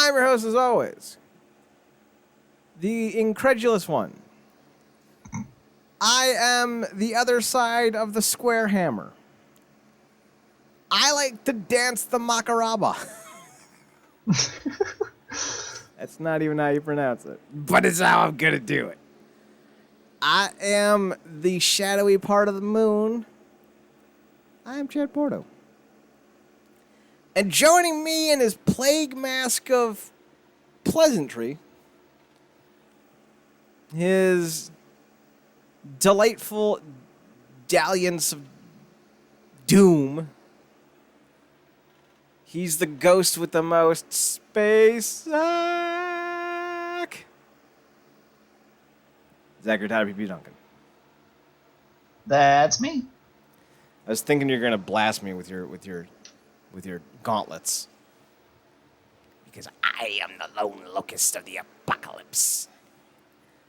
I'm your host, as always, the incredulous one. I am the other side of the square hammer. I like to dance the macaraba. That's not even how you pronounce it, but it's how I'm gonna do it. I am the shadowy part of the moon. I am Chad Porto. And joining me in his plague mask of pleasantry, his delightful dalliance of doom, he's the ghost with the most space sack. Zachary Tyler P.P. Duncan. That's me. I was thinking you're gonna blast me with your gauntlets. Because I am the lone locust of the apocalypse.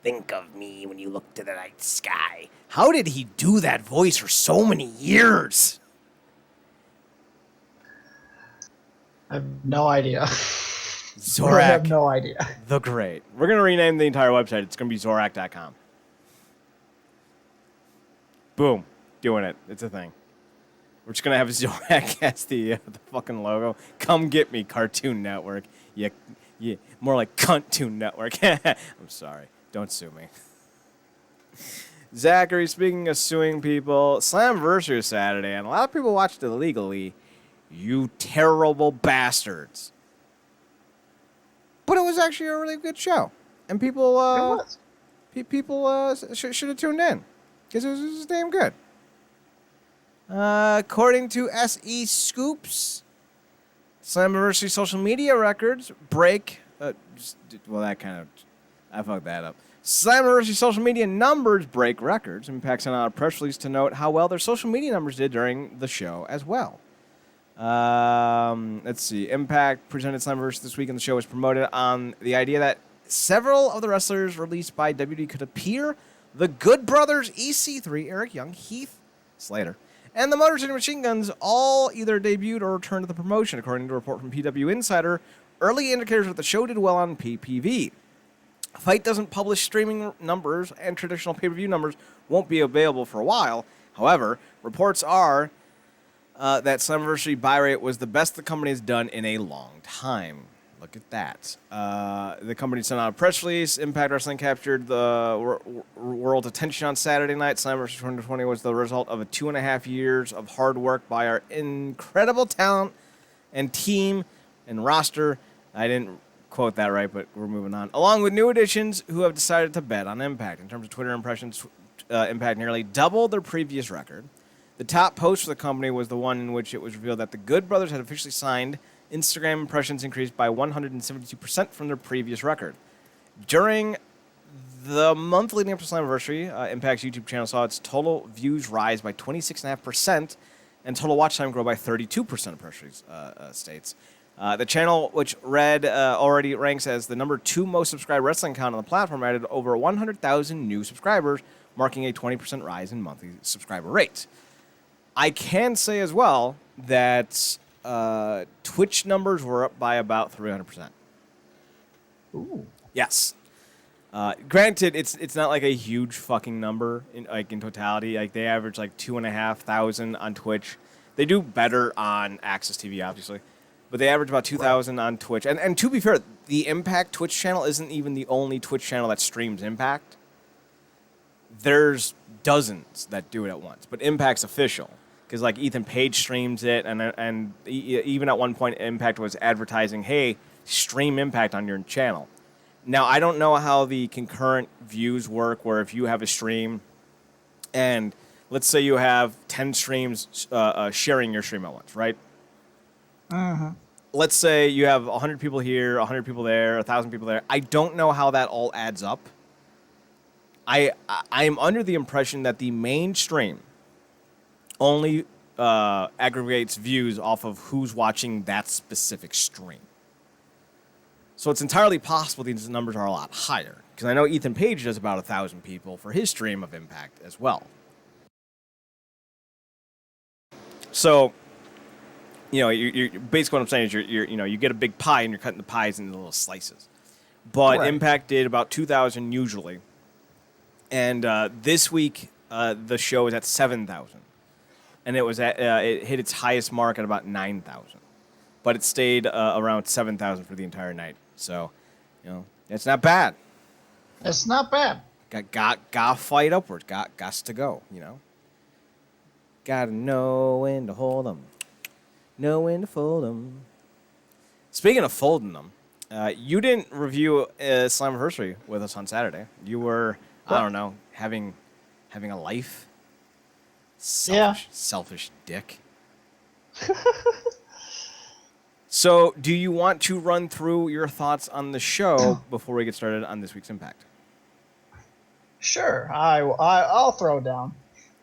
Think of me when you look to the night sky. How did he do that voice for so many years? I have no idea. Zorak. I have no idea. The Great. We're going to rename the entire website. It's going to be Zorak.com. Boom. Doing it. It's a thing. We're just going to have Zorak as the fucking logo. Come get me, Cartoon Network. Yeah, more like Cunt-Toon Network. I'm sorry. Don't sue me. Zachary, speaking of suing people, Slammiversary is Saturday, and a lot of people watched it illegally. You terrible bastards. But it was actually a really good show. And people should have tuned in. Because it was damn good. According to SE Scoops, Slammiversary social media records break... I fucked that up. Slammiversary social media numbers break records. Impact sent out a press release to note how well their social media numbers did during the show as well. Let's see. Impact presented Slammiversary this week, and the show was promoted on the idea that several of the wrestlers released by WWE could appear. The Good Brothers, EC3, Eric Young, Heath Slater, and the Motor City Machine Guns all either debuted or returned to the promotion, according to a report from PW Insider. Early indicators that the show did well on PPV. Fight doesn't publish streaming numbers, and traditional pay-per-view numbers won't be available for a while. However, reports are that Slammiversary buy rate was the best the company has done in a long time. Look at that. The company sent out a press release. Impact Wrestling captured the world's attention on Saturday night. Slammiversary 2020 was the result of 2.5 years of hard work by our incredible talent and team and roster. I didn't quote that right, but we're moving on. Along with new additions who have decided to bet on Impact. In terms of Twitter impressions, Impact nearly doubled their previous record. The top post for the company was the one in which it was revealed that the Good Brothers had officially signed. Instagram impressions increased by 172% from their previous record. During the month leading up to Slammiversary, Impact's YouTube channel saw its total views rise by 26.5% and total watch time grow by 32%, of press release states. The channel, which already ranks as the number 2 most subscribed wrestling account on the platform, added over 100,000 new subscribers, marking a 20% rise in monthly subscriber rates. I can say as well that Twitch numbers were up by about 300%. Ooh. Yes. Granted, it's not like a huge fucking number in totality. Like they average like 2,500 on Twitch. They do better on Access TV, obviously, but they average about 2,000 on Twitch. And to be fair, the Impact Twitch channel isn't even the only Twitch channel that streams Impact. There's dozens that do it at once, but Impact's official. Because like Ethan Page streams it, and even at one point Impact was advertising, "Hey, stream Impact on your channel." Now I don't know how the concurrent views work, where if you have a stream, and let's say you have 10 streams sharing your stream at once, right? Let's say you have 100 people here, 100 people there, 1,000 people there. I don't know how that all adds up. I'm under the impression that the main stream only aggregates views off of who's watching that specific stream. So it's entirely possible these numbers are a lot higher. Because I know Ethan Page does about 1,000 people for his stream of Impact as well. So you're basically what I'm saying is you get a big pie and you're cutting the pies into little slices. But Right. Impact did about 2,000 usually, and this week the show is at 7,000, and it hit its highest mark at about 9,000, but it stayed around 7,000 for the entire night. So, it's not bad. It's not bad. Got fight upwards. Got to go. Gotta know when to hold them, know when to fold them. Speaking of folding them, you didn't review Slammiversary with us on Saturday. You were, I don't know, having a life. Selfish dick. So, do you want to run through your thoughts on the show before we get started on this week's Impact? Sure. I'll throw down.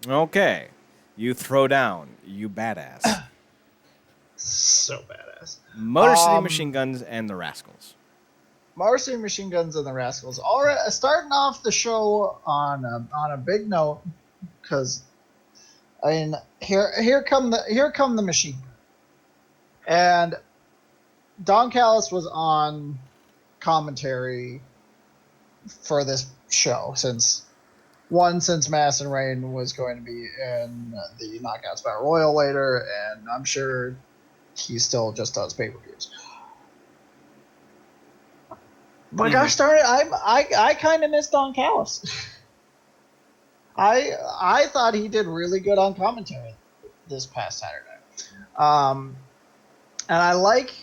Okay. You throw down, you badass. So badass. Motor City Machine Guns and the Rascals. Motor City Machine Guns and the Rascals. All right, starting off the show on a big note, because here come the Machine Guns. And Don Callis was on commentary for this show since Madison Rain was going to be in the Knockouts Battle Royal later, and I'm sure he still just does pay-per-views. But gosh darn it, I kind of miss Don Callis. I thought he did really good on commentary this past Saturday, and I like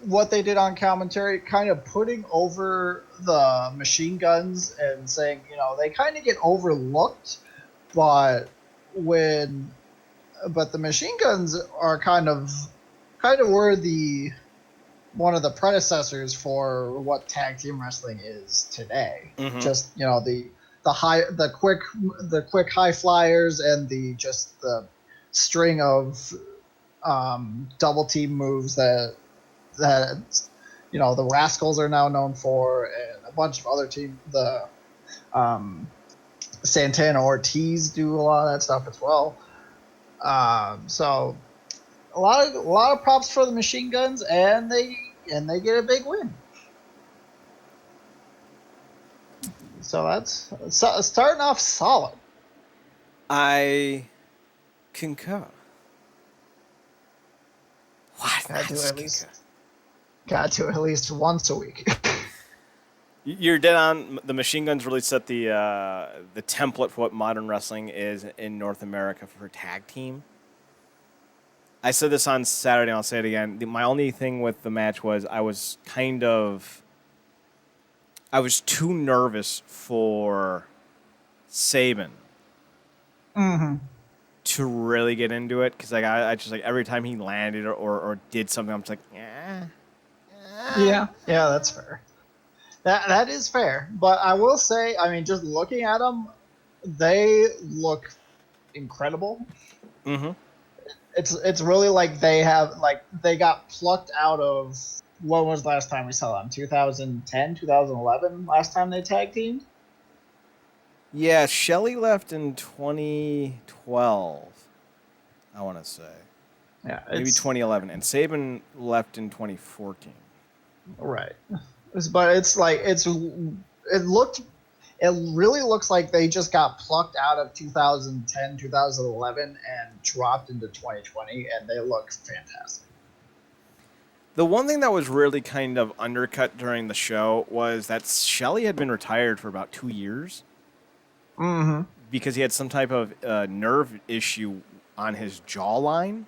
what they did on commentary, kind of putting over the Machine Guns and saying, they kind of get overlooked, but the Machine Guns are kind of were one of the predecessors for what tag team wrestling is today. Mm-hmm. Just the quick high flyers and the string of double team moves that the Rascals are now known for, and a bunch of other teams. The Santana Ortiz do a lot of that stuff as well. So a lot of props for the Machine Guns, and they get a big win. So that's starting off solid. I concur. What? Got to at least once a week. You're dead on. The Machine Guns really set the template for what modern wrestling is in North America for tag team. I said this on Saturday, and I'll say it again. My only thing with the match was I was too nervous for Sabin to really get into it, because I just every time he landed or did something, I'm just like, yeah, that's fair. That is fair, but I will say, just looking at them, they look incredible. Mm-hmm. It's really like they got plucked out of, what was the last time we saw them? 2010, 2011, last time they tag teamed? Yeah, Shelley left in 2012, I want to say. Yeah, maybe 2011, and Sabin left in 2014. Right, but it really looks like they just got plucked out of 2010, 2011, and dropped into 2020, and they look fantastic. The one thing that was really kind of undercut during the show was that Shelley had been retired for about 2 years. Mm-hmm. Because he had some type of nerve issue on his jawline.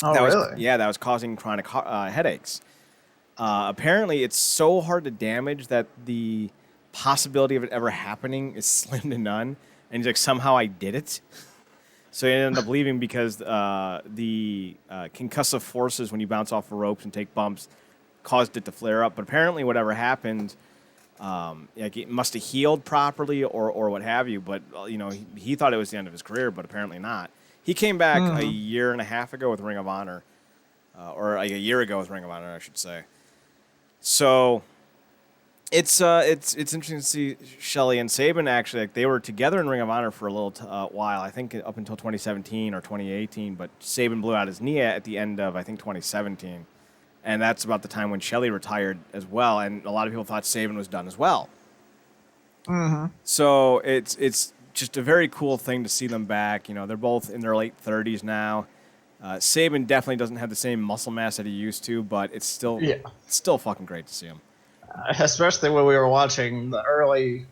Oh, really? That was causing chronic headaches. Apparently, it's so hard to damage that the possibility of it ever happening is slim to none. And he's like, somehow I did it. So he ended up leaving because the concussive forces when you bounce off the ropes and take bumps caused it to flare up. But apparently whatever happened, it must have healed properly or what have you. But, he thought it was the end of his career, but apparently not. He came back a year and a half ago with Ring of Honor, or a year ago with Ring of Honor, I should say. So It's interesting to see Shelley and Saban actually, like, they were together in Ring of Honor for a little while. I think up until 2017 or 2018, but Saban blew out his knee at the end of, I think, 2017, and that's about the time when Shelley retired as well. And a lot of people thought Saban was done as well. So it's just a very cool thing to see them back. You know, they're both in their late 30s now. Saban definitely doesn't have the same muscle mass that he used to, but it's still fucking great to see him. Especially when we were watching the early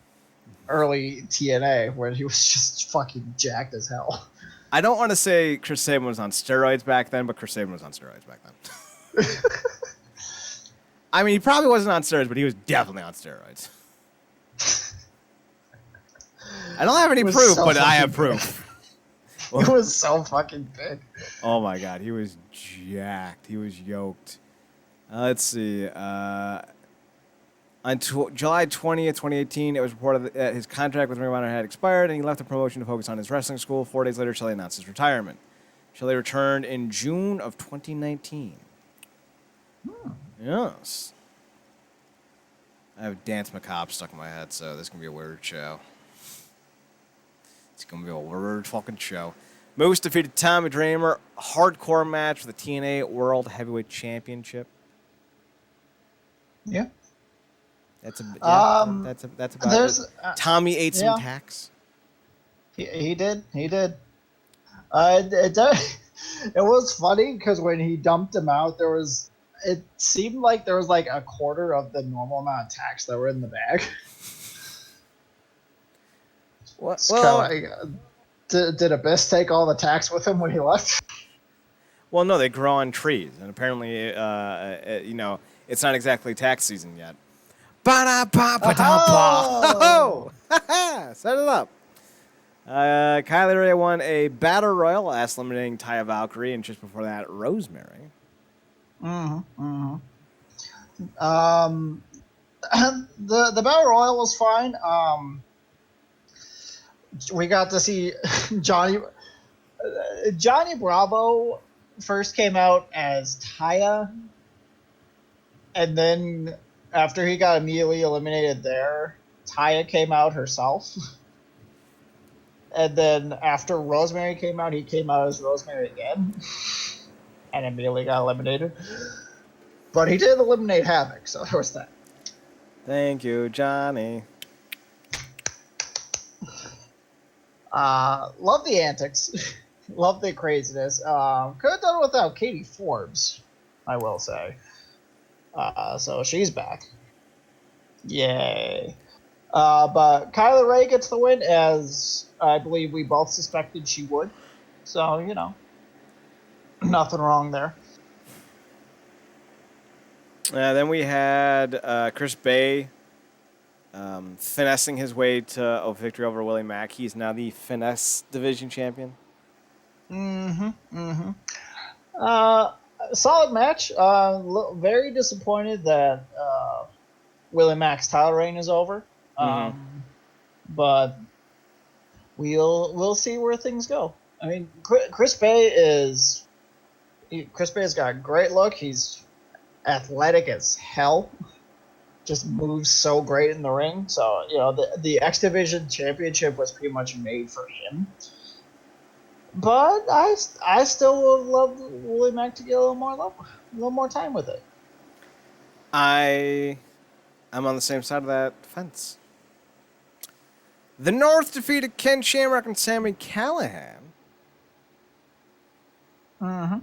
TNA, where he was just fucking jacked as hell. I don't want to say Chris Saban was on steroids back then, but Chris Saban was on steroids back then. I mean, he probably wasn't on steroids, but he was definitely on steroids. I don't have any proof, but I have proof. He was so fucking big. Oh my God, he was jacked. He was yoked. Let's see. On July 20th, 2018, it was reported that his contract with Ring of Honor had expired, and he left the promotion to focus on his wrestling school. 4 days later, Shelley announced his retirement. Shelley returned in June of 2019. Yes. I have Dance Macabre stuck in my head, so this is going to be a weird show. It's going to be a weird fucking show. Moose defeated Tommy Dreamer. Hardcore match for the TNA World Heavyweight Championship. Yeah. That's about it. Tommy ate some tacks. He did. It was funny because when he dumped him out, it seemed like there was like a quarter of the normal amount of tacks that were in the bag. What? Did Abyss take all the tacks with him when he left? Well, no, they grow on trees, and apparently, it's not exactly tax season yet. Oh! Set it up. Kylie Ray won a Battle Royal, last eliminating Taya Valkyrie, and just before that, Rosemary. The Battle Royal was fine. We got to see Johnny Bravo first came out as Taya, and then after he got immediately eliminated there, Taya came out herself. And then after Rosemary came out, he came out as Rosemary again. And immediately got eliminated. But he did eliminate Havoc, so there was that. Thank you, Johnny. Love the antics. Love the craziness. Could have done without Katie Forbes, I will say. So she's back. Yay. But Kylie Ray gets the win, as I believe we both suspected she would. So, nothing wrong there. Then we had Chris Bay finessing his way to a victory over Willie Mack. He's now the Finesse Division champion. Solid match. Very disappointed that Willie Mack's title reign is over. But we'll see where things go. I mean, Chris Bay has got a great look. He's athletic as hell. Just moves so great in the ring. So, the X Division championship was pretty much made for him. But I still would love Willie Mack to get a little more time with it. I'm on the same side of that fence. The North defeated Ken Shamrock and Sami Callihan. The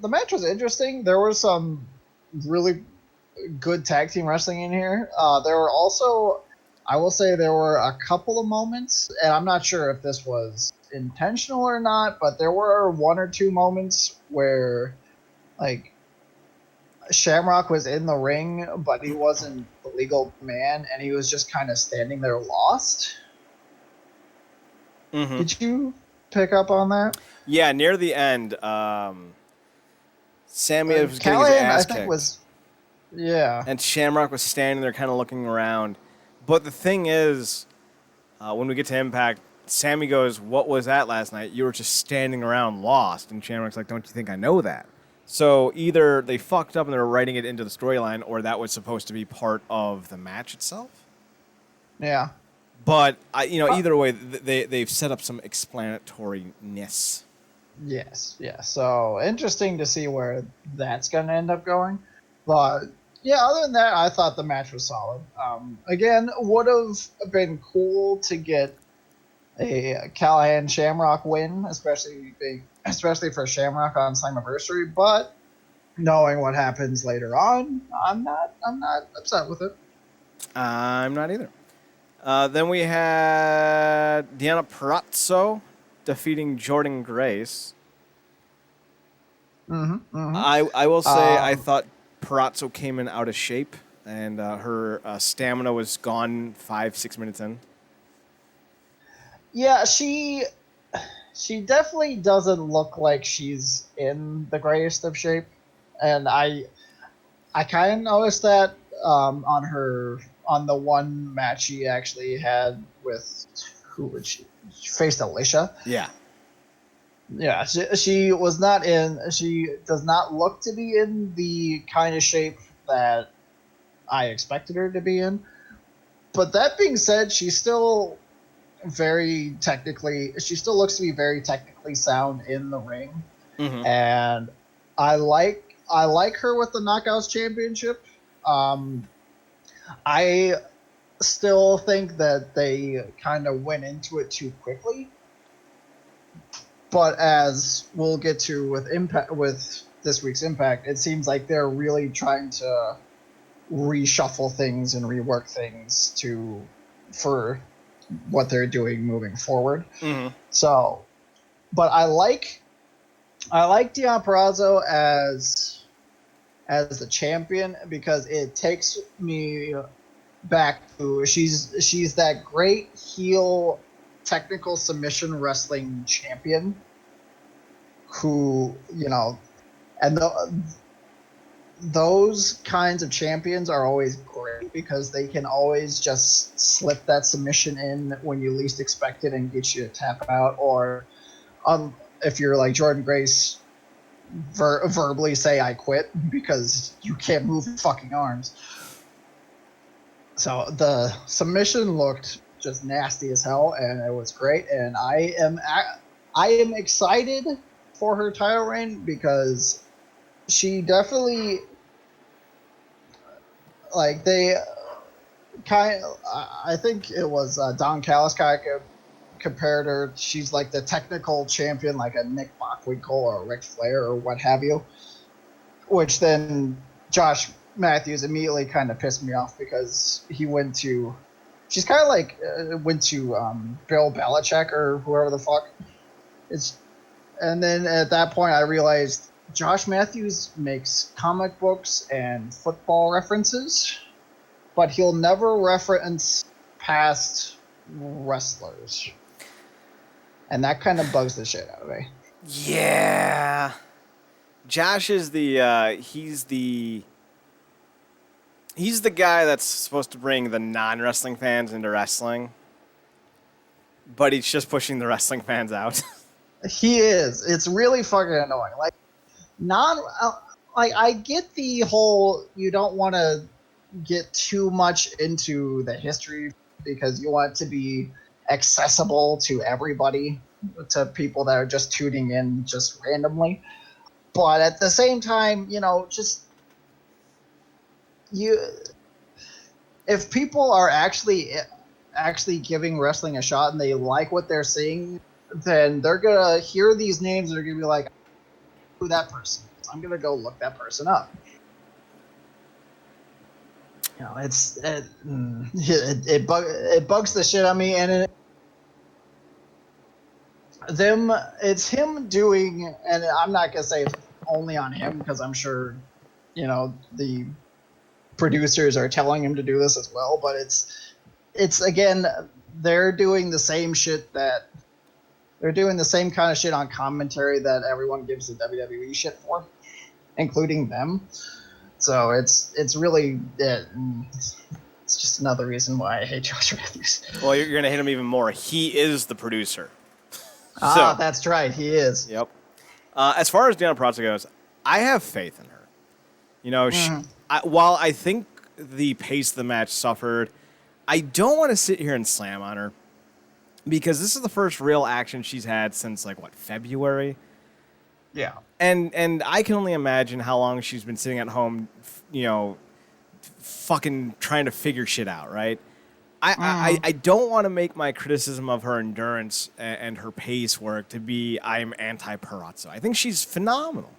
match was interesting. There were some really good tag team wrestling in here. There were also, I will say, there were a couple of moments, and I'm not sure if this was intentional or not, but there were 1 or 2 moments where, like, Shamrock was in the ring, but he wasn't the legal man, and he was just kind of standing there lost. Did you pick up on that? Yeah, near the end, Sammy was getting his ass kicked. And Shamrock was standing there kind of looking around. But the thing is, when we get to Impact, Sammy goes, "What was that last night? You were just standing around lost." And Shamrock's like, "Don't you think I know that?" So either they fucked up and they were writing it into the storyline, or that was supposed to be part of the match itself. Yeah. But either way, they've set up some explanatoriness. Yes. Yeah. So interesting to see where that's going to end up going. But yeah, other than that, I thought the match was solid. Again, would have been cool to get a Callahan Shamrock win, especially for Shamrock on Slammiversary. But knowing what happens later on, I'm not upset with it. I'm not either. Then we had Deanna Purrazzo defeating Jordan Grace. I will say I thought Purrazzo came in out of shape, and her stamina was gone 5-6 minutes in. Yeah, she definitely doesn't look like she's in the greatest of shape, and I kind of noticed that on the one match she actually had with who would she faced Alicia. Yeah. Yeah, she was not in. She does not look to be in the kind of shape that I expected her to be in. But that being said, she's still very technically. She still looks to be very technically sound in the ring, and I like her with the Knockouts Championship. I still think that they kind of went into it too quickly. But as we'll get to with this week's Impact, it seems like they're really trying to reshuffle things and rework things for what they're doing moving forward. So, but I like Deanna Purrazzo as the champion because it takes me back to she's that great heel technical submission wrestling champion who, and those kinds of champions are always great because they can always just slip that submission in when you least expect it and get you to tap out, or if you're like Jordan Grace, verbally say I quit because you can't move your fucking arms. So the submission looked just nasty as hell, and it was great. And I am excited for her title reign because she definitely I think it was Don Callis kind of compared her. She's like the technical champion, like a Nick Bockwinkel or a Ric Flair or what have you. Which then Josh Matthews immediately kind of pissed me off because she's kind of like went to Bill Belichick or whoever the fuck. And then at that point I realized Josh Matthews makes comic books and football references, but he'll never reference past wrestlers. And that kind of bugs the shit out of me. Yeah. Josh is he's the guy that's supposed to bring the non-wrestling fans into wrestling, but he's just pushing the wrestling fans out. He is. It's really fucking annoying. I get the whole you don't want to get too much into the history because you want it to be accessible to everybody, to people that are just tuning in just randomly. But at the same time, if people are actually giving wrestling a shot and they like what they're seeing, then they're gonna hear these names and they're gonna be like, who that person is. I'm gonna go look that person up. It bugs the shit out of me, and it's him doing, and I'm not gonna say it's only on him because I'm sure, the producers are telling him to do this as well. But it's again, they're doing the same shit they're doing the same kind of shit on commentary that everyone gives the WWE shit for, including them. So it's really it's just another reason why I hate Josh Matthews. Well, you're gonna hate him even more. He is the producer. That's right. He is. Yep. As far as Deanna Purrazzo goes, I have faith in her. You know, while I think the pace of the match suffered, I don't want to sit here and slam on her because this is the first real action she's had since, like, what, February? Yeah. And I can only imagine how long she's been sitting at home, you know, fucking trying to figure shit out, right? I don't want to make my criticism of her endurance and her pace work to be I'm anti-Perazzo. I think she's phenomenal.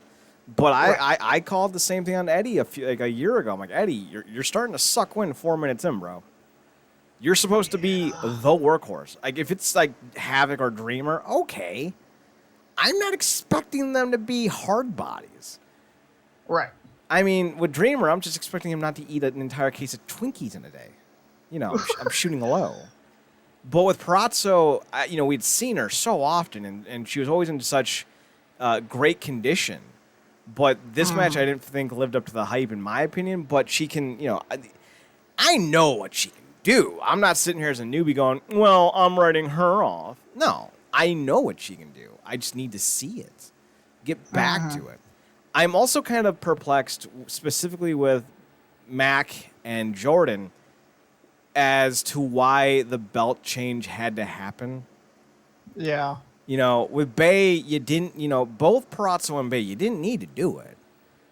But I called the same thing on Eddie a year ago. I'm like, Eddie, you're starting to suck wind 4 minutes in, bro. You're supposed to be the workhorse. Like, if it's like Havoc or Dreamer, okay. I'm not expecting them to be hard bodies. Right. I mean, with Dreamer, I'm just expecting him not to eat an entire case of Twinkies in a day. You know, I'm shooting low. But with Perazzo, you know, we'd seen her so often, and she was always in such great condition. But this match, I didn't think lived up to the hype, in my opinion. But she can, you know, I know what she can do. I'm not sitting here as a newbie going, well, I'm writing her off. No, I know what she can do. I just need to see it. Get back to it. I'm also kind of perplexed, specifically with Mac and Jordan, as to why the belt change had to happen. Yeah. You know, with Bay, you didn't, you know, both Perazzo and Bay, you didn't need to do it.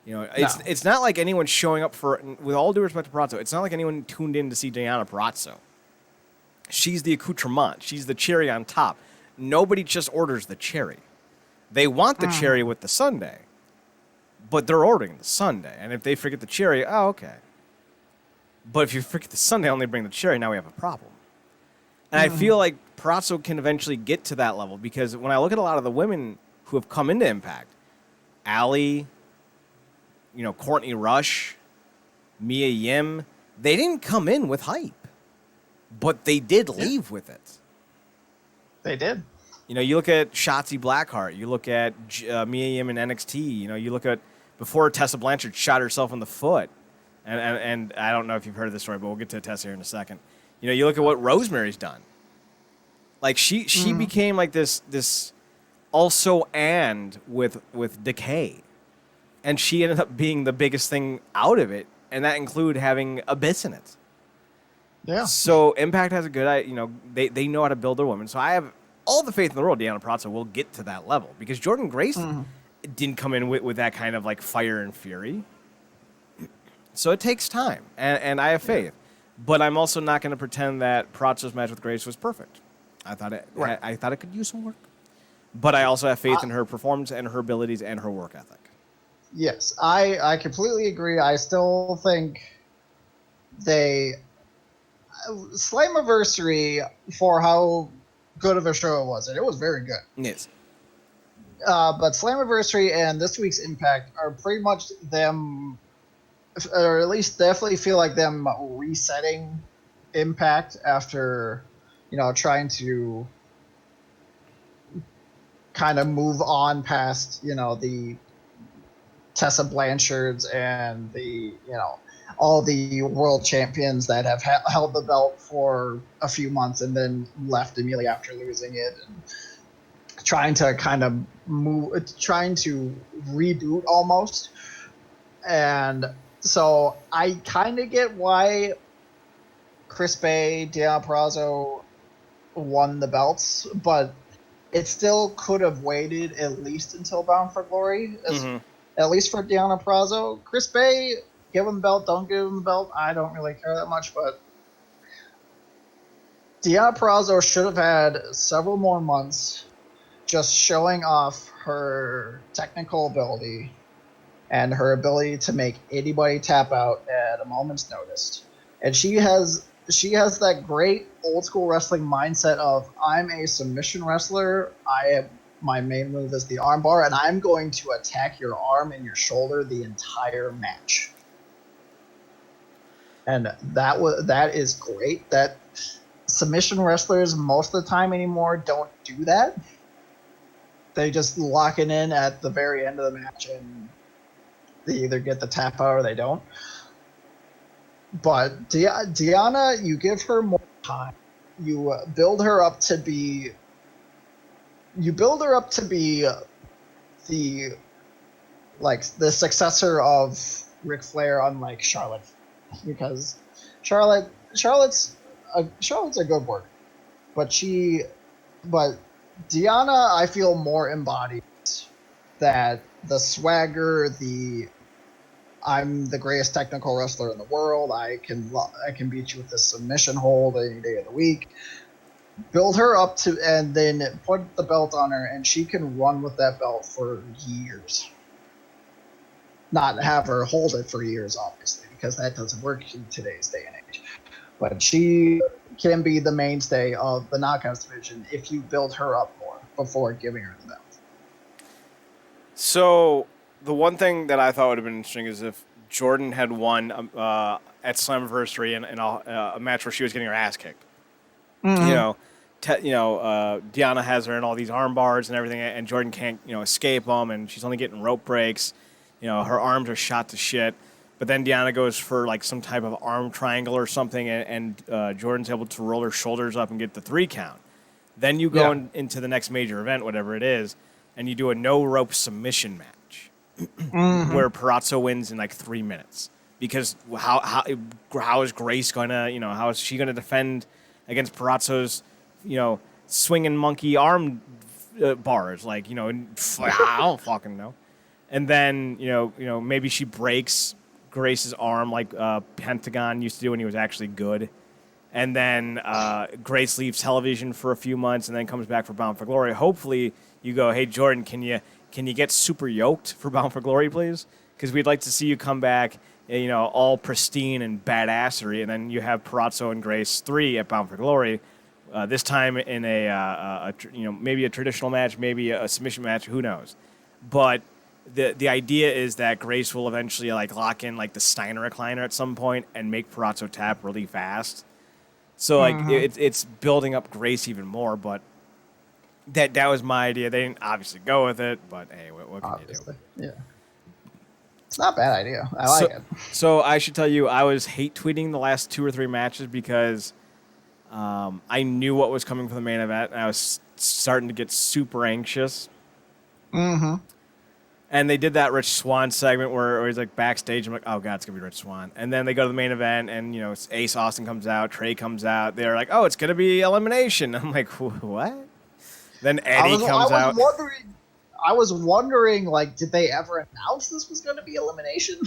You know, it's not like anyone showing up for, with all due respect to Perazzo, it's not like anyone tuned in to see Diana Perazzo. She's the accoutrement. She's the cherry on top. Nobody just orders the cherry. They want the cherry with the sundae, but they're ordering the sundae. And if they forget the cherry, oh, okay. But if you forget the sundae, only bring the cherry, now we have a problem. And I feel like Perazzo can eventually get to that level because when I look at a lot of the women who have come into Impact, Allie, you know, Courtney Rush, Mia Yim, they didn't come in with hype, but they did leave with it. They did. You know, you look at Shotzi Blackheart, you look at Mia Yim in NXT, you know, you look at before Tessa Blanchard shot herself in the foot. And I don't know if you've heard of this story, but we'll get to Tessa here in a second. You know, you look at what Rosemary's done. Like she became like this also and with Decay. And she ended up being the biggest thing out of it, and that included having Abyss in it. Yeah. So Impact has a good, you know, they know how to build their women. So I have all the faith in the world Deanna Perazzo will get to that level because Jordan Grace didn't come in with that kind of like fire and fury. So it takes time, and I have faith. But I'm also not going to pretend that Perazzo's match with Grace was perfect. I thought it could use some work. But I also have faith in her performance and her abilities and her work ethic. Yes, I completely agree. I still think Slammiversary, for how good of a show it was, and it was very good. Yes. But Slammiversary and this week's Impact are pretty much them, or at least definitely feel like them resetting Impact after, you know, trying to kind of move on past, you know, the Tessa Blanchards and the, you know, all the world champions that have held the belt for a few months and then left immediately after losing it, and trying to kind of trying to reboot almost. And so I kind of get why Chris Bay, Deanna Perazzo won the belts, but it still could have waited at least until Bound for Glory, at least for Deanna Perazzo. Chris Bay, give him the belt, don't give him the belt, I don't really care that much, but Deanna Perazzo should have had several more months just showing off her technical ability and her ability to make anybody tap out at a moment's notice. And she has that great old school wrestling mindset of, I'm a submission wrestler. My main move is the armbar, and I'm going to attack your arm and your shoulder the entire match. And that is great. That submission wrestlers most of the time anymore don't do that. They just lock it in at the very end of the match and they either get the tap out or they don't. But Deanna, you give her more time. You build her up to be the like the successor of Ric Flair, unlike Charlotte, because Charlotte's a good worker, but Deanna, I feel more embodies that the swagger, the I'm the greatest technical wrestler in the world. I can beat you with a submission hold any day of the week. Build her up to, and then put the belt on her, and she can run with that belt for years. Not have her hold it for years, obviously, because that doesn't work in today's day and age. But she can be the mainstay of the Knockouts division if you build her up more before giving her the belt. So the one thing that I thought would have been interesting is if Jordan had won at Slammiversary in a match where she was getting her ass kicked. Mm-hmm. Deanna has her in all these arm bars and everything, and Jordan can't escape them, and she's only getting rope breaks. Her arms are shot to shit. But then Deanna goes for like some type of arm triangle or something, and Jordan's able to roll her shoulders up and get the 3 count. Then you go into the next major event, whatever it is, and you do a no-rope submission match where Purrazzo wins in like 3 minutes. Because how is Grace gonna how is she gonna defend against Purrazzo's swinging monkey arm bars? Like I don't fucking know. And then maybe she breaks Grace's arm like Pentagon used to do when he was actually good. And then Grace leaves television for a few months and then comes back for Bound for Glory. Hopefully you go, hey, Jordan, can you get super yoked for Bound for Glory, please? Because we'd like to see you come back, all pristine and badassery, and then you have Purrazzo and Grace 3 at Bound for Glory. This time in a maybe a traditional match, maybe a submission match, who knows? But the idea is that Grace will eventually like lock in like the Steiner recliner at some point and make Purrazzo tap really fast. So like it's building up Grace even more. But that was my idea. They didn't obviously go with it, but hey, what can you do? Yeah, it's not a bad idea. I like it. So I should tell you, I was hate tweeting the last 2 or 3 matches because I knew what was coming for the main event, and I was starting to get super anxious. Mm-hmm. And they did that Rich Swann segment where he's like backstage. I'm like, oh god, it's gonna be Rich Swann. And then they go to the main event, and Ace Austin comes out, Trey comes out. They're like, oh, it's gonna be elimination. I'm like, what? Then Eddie comes out. I was wondering, like, did they ever announce this was gonna be elimination?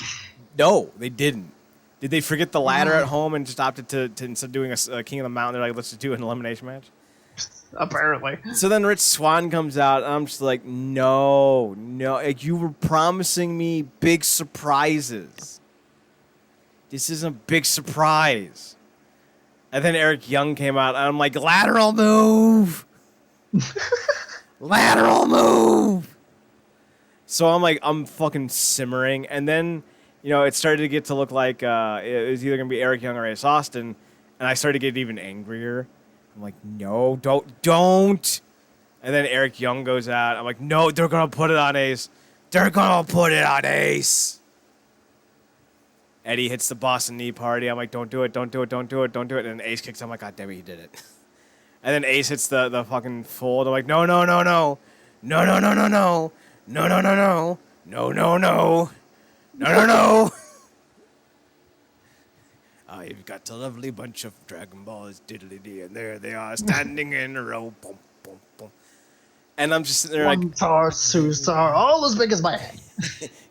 No, they didn't. Did they forget the ladder at home and just opted to instead of doing a King of the Mountain, they're like, let's just do an elimination match? Apparently. So then Rich Swann comes out, and I'm just like, no. Like, you were promising me big surprises. This isn't a big surprise. And then Eric Young came out, and I'm like, lateral move! Lateral move! So I'm fucking simmering, and then, it started to get to look like it was either going to be Eric Young or Ace Austin, and I started to get even angrier. I'm like, no, don't. And then Eric Young goes out. I'm like, no, they're going to put it on Ace. They're going to put it on Ace. Eddie hits the Boston Knee Party. I'm like, don't do it. And then Ace kicks. I'm like, god damn it, he did it. And then Ace hits the fucking fold. I'm like, no. You've got a lovely bunch of Dragon Balls, diddly-dee, and there they are, standing in a row, boom, boom, boom. And I'm just sitting there like... Toss, two star, all as big as my head.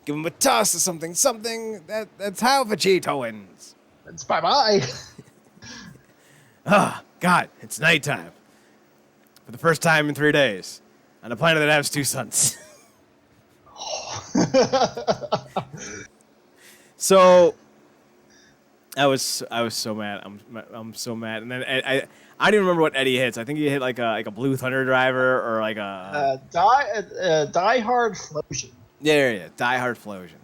Give him a toss of something, that's how Vegeta wins. It's bye-bye. God, it's nighttime. For the first time in 3 days, on a planet that has 2 suns. So... I was so mad. I'm so mad. And then I don't even remember what Eddie hits. I think he hit like a Blue Thunder Driver or like a Die Hard Flosion. Yeah, Die Hard Flosion.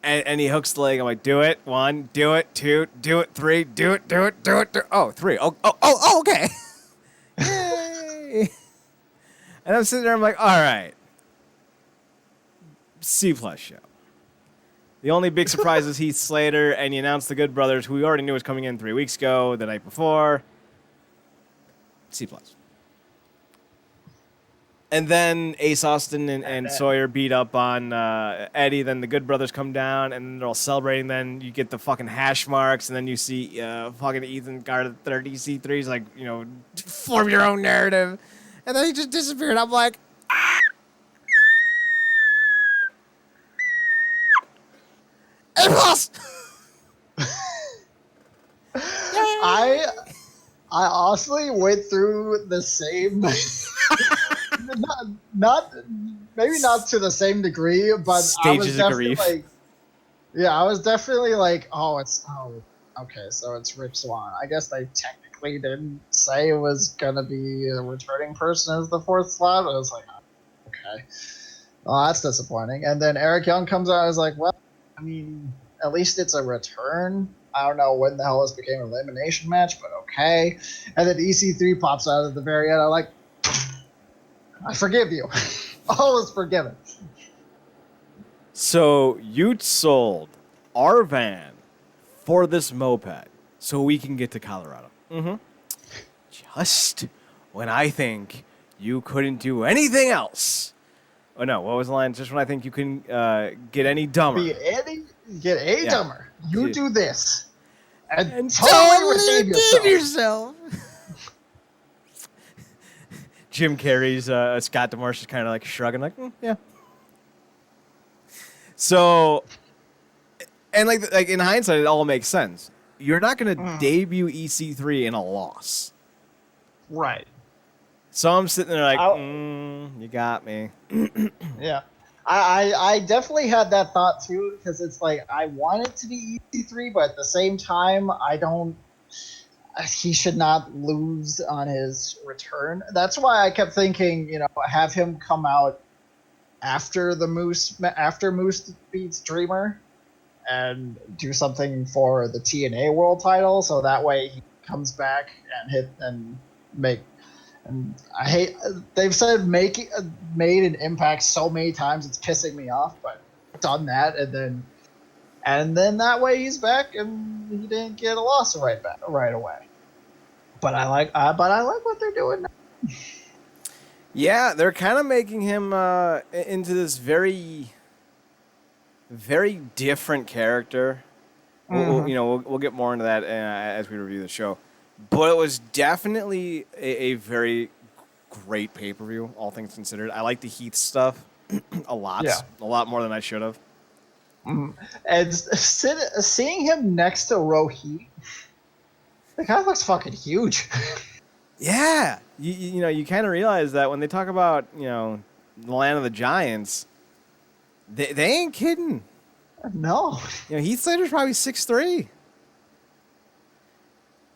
And he hooks the leg. I'm like, do it. 1, do it. 2, do it. 3, do it. Oh, 3. Oh, okay. Yay! And I'm sitting there. I'm like, all right. C+ show. The only big surprise is Heath Slater, and he announced the Good Brothers, who we already knew was coming in 3 weeks ago, the night before. C+. And then Ace Austin and Sawyer beat up on Eddie. Then the Good Brothers come down, and they're all celebrating. Then you get the fucking hash marks, and then you see fucking Ethan guard their EC3. He's like, form your own narrative. And then he just disappeared. I'm like, A+. I honestly went through the same, not maybe not to the same degree, but Stages of grief. I was definitely like, okay, so it's Rich Swann. I guess they technically didn't say it was gonna be a returning person as the fourth slot. But I was like, okay, well, that's disappointing. And then Eric Young comes out. I was like, well, I mean, at least it's a return. I don't know when the hell this became an elimination match, but okay. And then EC3 pops out at the very end. I'm like, I forgive you. All is forgiven. So you sold our van for this moped so we can get to Colorado. Mm-hmm. Just when I think you couldn't do anything else. Oh, no. What was the line? Just when I think you couldn't get any dumber. Dumber. You do this. And totally redeem yourself. Jim Carrey's Scott DeMarsh is kind of like shrugging, like, yeah. So, and like in hindsight, it all makes sense. You're not going to debut EC3 in a loss. Right. So I'm sitting there like, you got me. Yeah. I definitely had that thought too, because it's like I want it to be EC3, but at the same time, he should not lose on his return. That's why I kept thinking, have him come out after Moose beats Dreamer and do something for the TNA World Title, so that way he comes back and make. And I hate they've said made an impact so many times it's pissing me off, but done that and then that way he's back and he didn't get a loss right away. But I like what they're doing now. Yeah, they're kind of making him into this very, very different character. Mm-hmm. We'll get more into that as we review the show. But it was definitely a very great pay-per-view, all things considered. I like the Heath stuff a lot. Yeah. A lot more than I should have. Mm. And seeing him next to Rohit, the guy looks fucking huge. Yeah. You kind of realize that when they talk about, the land of the giants, they ain't kidding. No. Heath Slater's probably 6'3".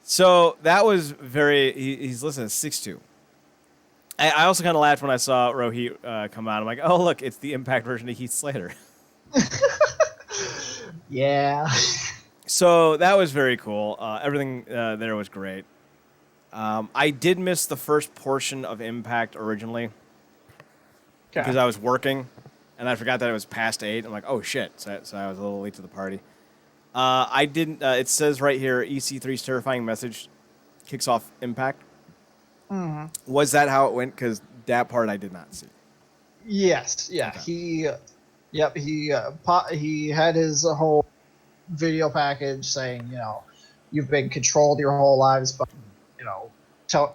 So that was he's listed as 6'2". I also kind of laughed when I saw Rohit come out. I'm like, oh, look, it's the Impact version of Heath Slater. Yeah. So that was very cool. Everything there was great. I did miss the first portion of Impact originally because I was working, and I forgot that it was past 8. I'm like, oh, shit. So I was a little late to the party. I didn't. It says right here, EC3's terrifying message kicks off Impact. Mm-hmm. Was that how it went? Because that part I did not see. Yes. Yeah. Okay. He had his whole video package saying, you've been controlled your whole lives by,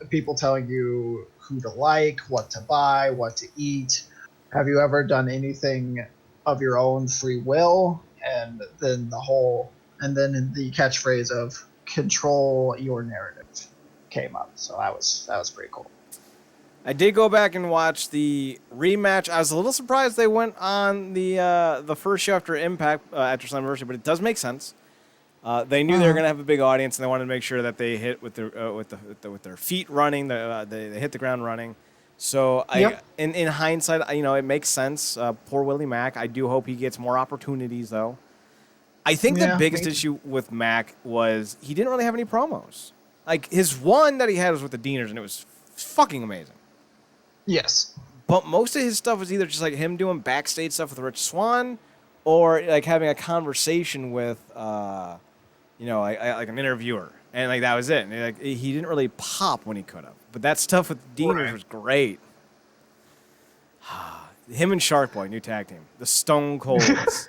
people telling you who to like, what to buy, what to eat. Have you ever done anything of your own free will? And then the catchphrase of "control your narrative" came up. So that was pretty cool. I did go back and watch the rematch. I was a little surprised they went on the first show after Impact after Slammiversary, but it does make sense. They knew they were going to have a big audience, and they wanted to make sure that they hit with their feet running. They hit the ground running. So in hindsight, it makes sense. Poor Willie Mack. I do hope he gets more opportunities, though. I think the biggest issue with Mack was he didn't really have any promos. Like, his one that he had was with the Deaners, and it was fucking amazing. Yes. But most of his stuff was either just like him doing backstage stuff with Rich Swann, or like having a conversation with, like an interviewer, and like that was it. And, he didn't really pop when he could have. But that stuff with Deaners was great. Him and Shark Boy, new tag team. The Stone Colds.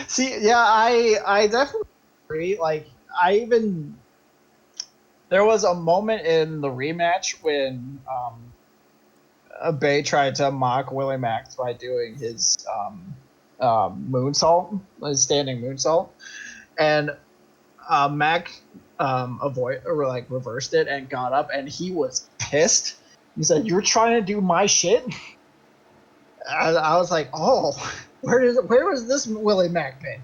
See, yeah, I definitely agree. Like, there was a moment in the rematch when Bay tried to mock Willie Mack by doing his moonsault, his standing moonsault, and Mac reversed it and got up, and he was pissed. He said, "You're trying to do my shit." I was like, "Oh, where was this Willie Mac been?"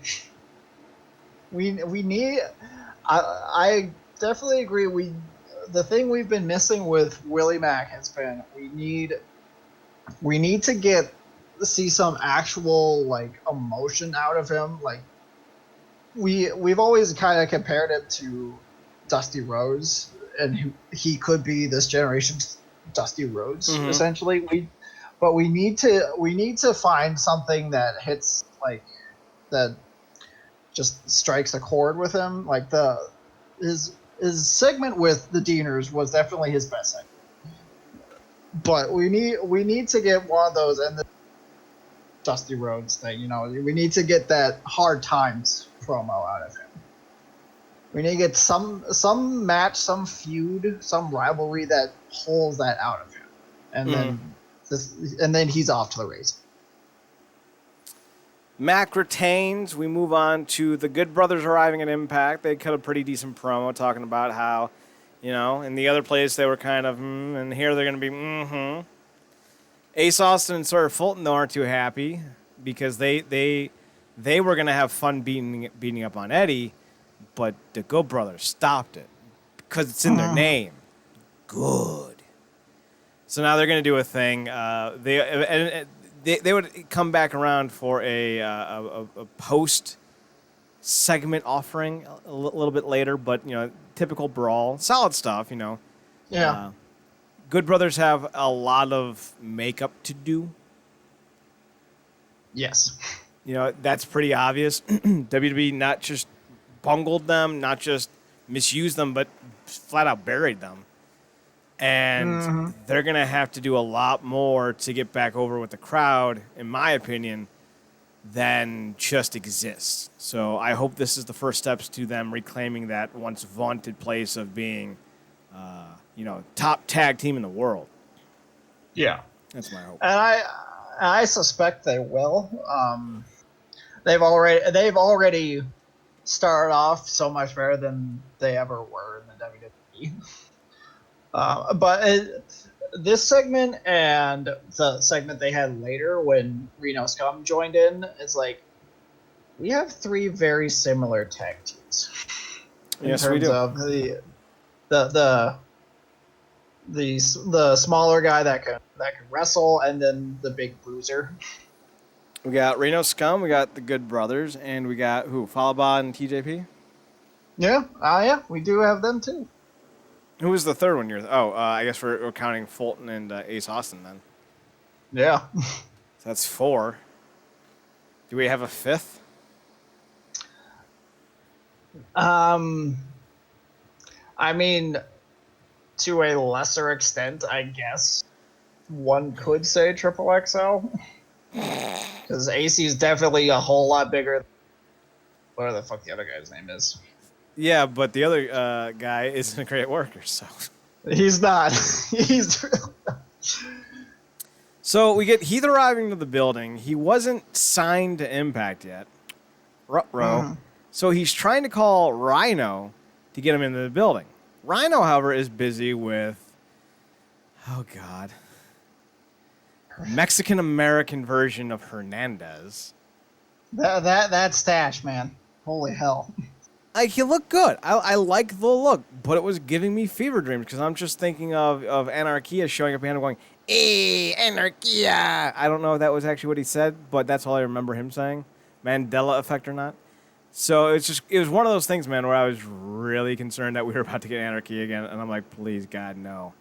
We need. I definitely agree. The thing we've been missing with Willie Mack has been we need to see some actual like emotion out of him. Like we've always kind of compared him to Dusty Rhodes, and he could be this generation's Dusty Rhodes essentially. We need to find something that hits like that, just strikes a chord with him. Like his segment with the Deaners was definitely his best segment. But we need to get one of those and the Dusty Rhodes thing. You know, we need to get that Hard Times promo out of him. We need to get some match, some feud, some rivalry that pulls that out of him, and then he's off to the races. Mac retains. We move on to the Good Brothers arriving at Impact. They cut a pretty decent promo talking about how, you know, in the other place they were kind of, and here they're going to be, Ace Austin and Sawyer Fulton, though, aren't too happy because they were going to have fun beating up on Eddie, but the Good Brothers stopped it because it's in their name. Good. So now they're going to do a thing. They would come back around for a post segment offering a little bit later, but you know, typical brawl, solid stuff. You know, yeah. Good Brothers have a lot of makeup to do. Yes. You know, that's pretty obvious. WWE not just bungled them, not just misused them, but flat out buried them. And they're going to have to do a lot more to get back over with the crowd, in my opinion, than just exist. So I hope this is the first steps to them reclaiming that once vaunted place of being, top tag team in the world. Yeah. That's my hope. And I suspect they will. They've already started off so much better than they ever were in the WWE. This segment and the segment they had later when Reno Scum joined in is like, we have three very similar tag teams. Yes, we do. Of the smaller guy that can wrestle, and then the big bruiser. We got Reno Scum, we got the Good Brothers, and we got who? Falaba and TJP? Yeah, we do have them too. Who was the third one? I guess we're counting Fulton and Ace Austin then. Yeah. So that's 4. Do we have a 5th? I mean, to a lesser extent, I guess one could say Triple XL. Because AC is definitely a whole lot bigger than whatever the fuck the other guy's name is. Yeah, but the other guy isn't a great worker, so. He's not. He's really not. So we get Heath arriving to the building. He wasn't signed to Impact yet. Ruh-roh. So he's trying to call Rhino to get him into the building. Rhino, however, is busy with, oh God, Mexican-American version of Hernandez. That stash, man. Holy hell. Like, he looked good. I like the look, but it was giving me fever dreams because I'm just thinking of Anarchia showing up behind him going, "Hey, Anarchia!" I don't know if that was actually what he said, but that's all I remember him saying. Mandela effect or not. So it was one of those things, man, where I was really concerned that we were about to get Anarchia again, and I'm like, please, God, no.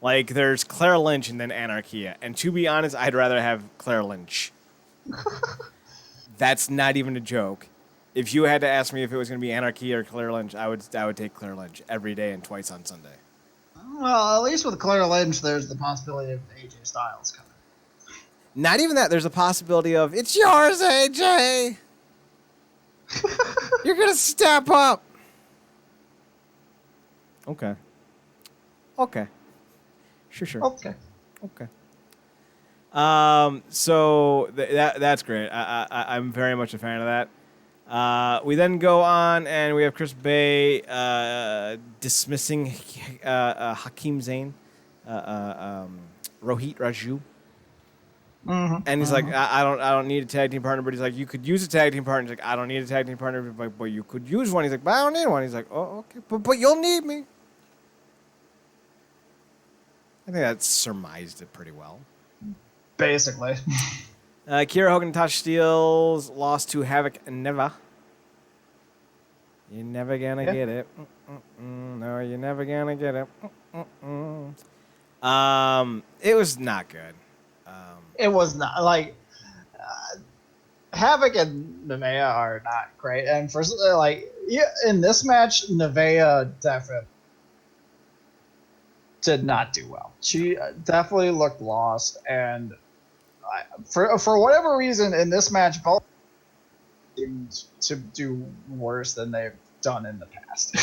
Like, there's Claire Lynch and then Anarchia, and to be honest, I'd rather have Claire Lynch. That's not even a joke. If you had to ask me if it was going to be Anarchy or Claire Lynch, I would take Claire Lynch every day and twice on Sunday. Well, at least with Claire Lynch, there's the possibility of AJ Styles coming. Not even that. There's a possibility of, it's yours, AJ. You're going to step up. Okay. Sure. Okay. So that's great. I'm very much a fan of that. We then go on and we have Chris Bay dismissing Hakeem Zayn, Rohit Raju. And he's like, I don't need a tag team partner, but he's like, you could use a tag team partner. He's like, I don't need a tag team partner, but you could use one. He's like, but I don't need one. He's like, oh, okay, but you'll need me. I think that surmised it pretty well. Basically. Kiera Hogan and Tasha Steelz lost to Havoc and Neva. You're never gonna get it. No, you're never gonna get it. It was not good. It was not like Havoc and Nevaeh are not great, and for in this match, Nevaeh definitely did not do well. She definitely looked lost, and for whatever reason in this match, both seemed to do worse than they've done in the past.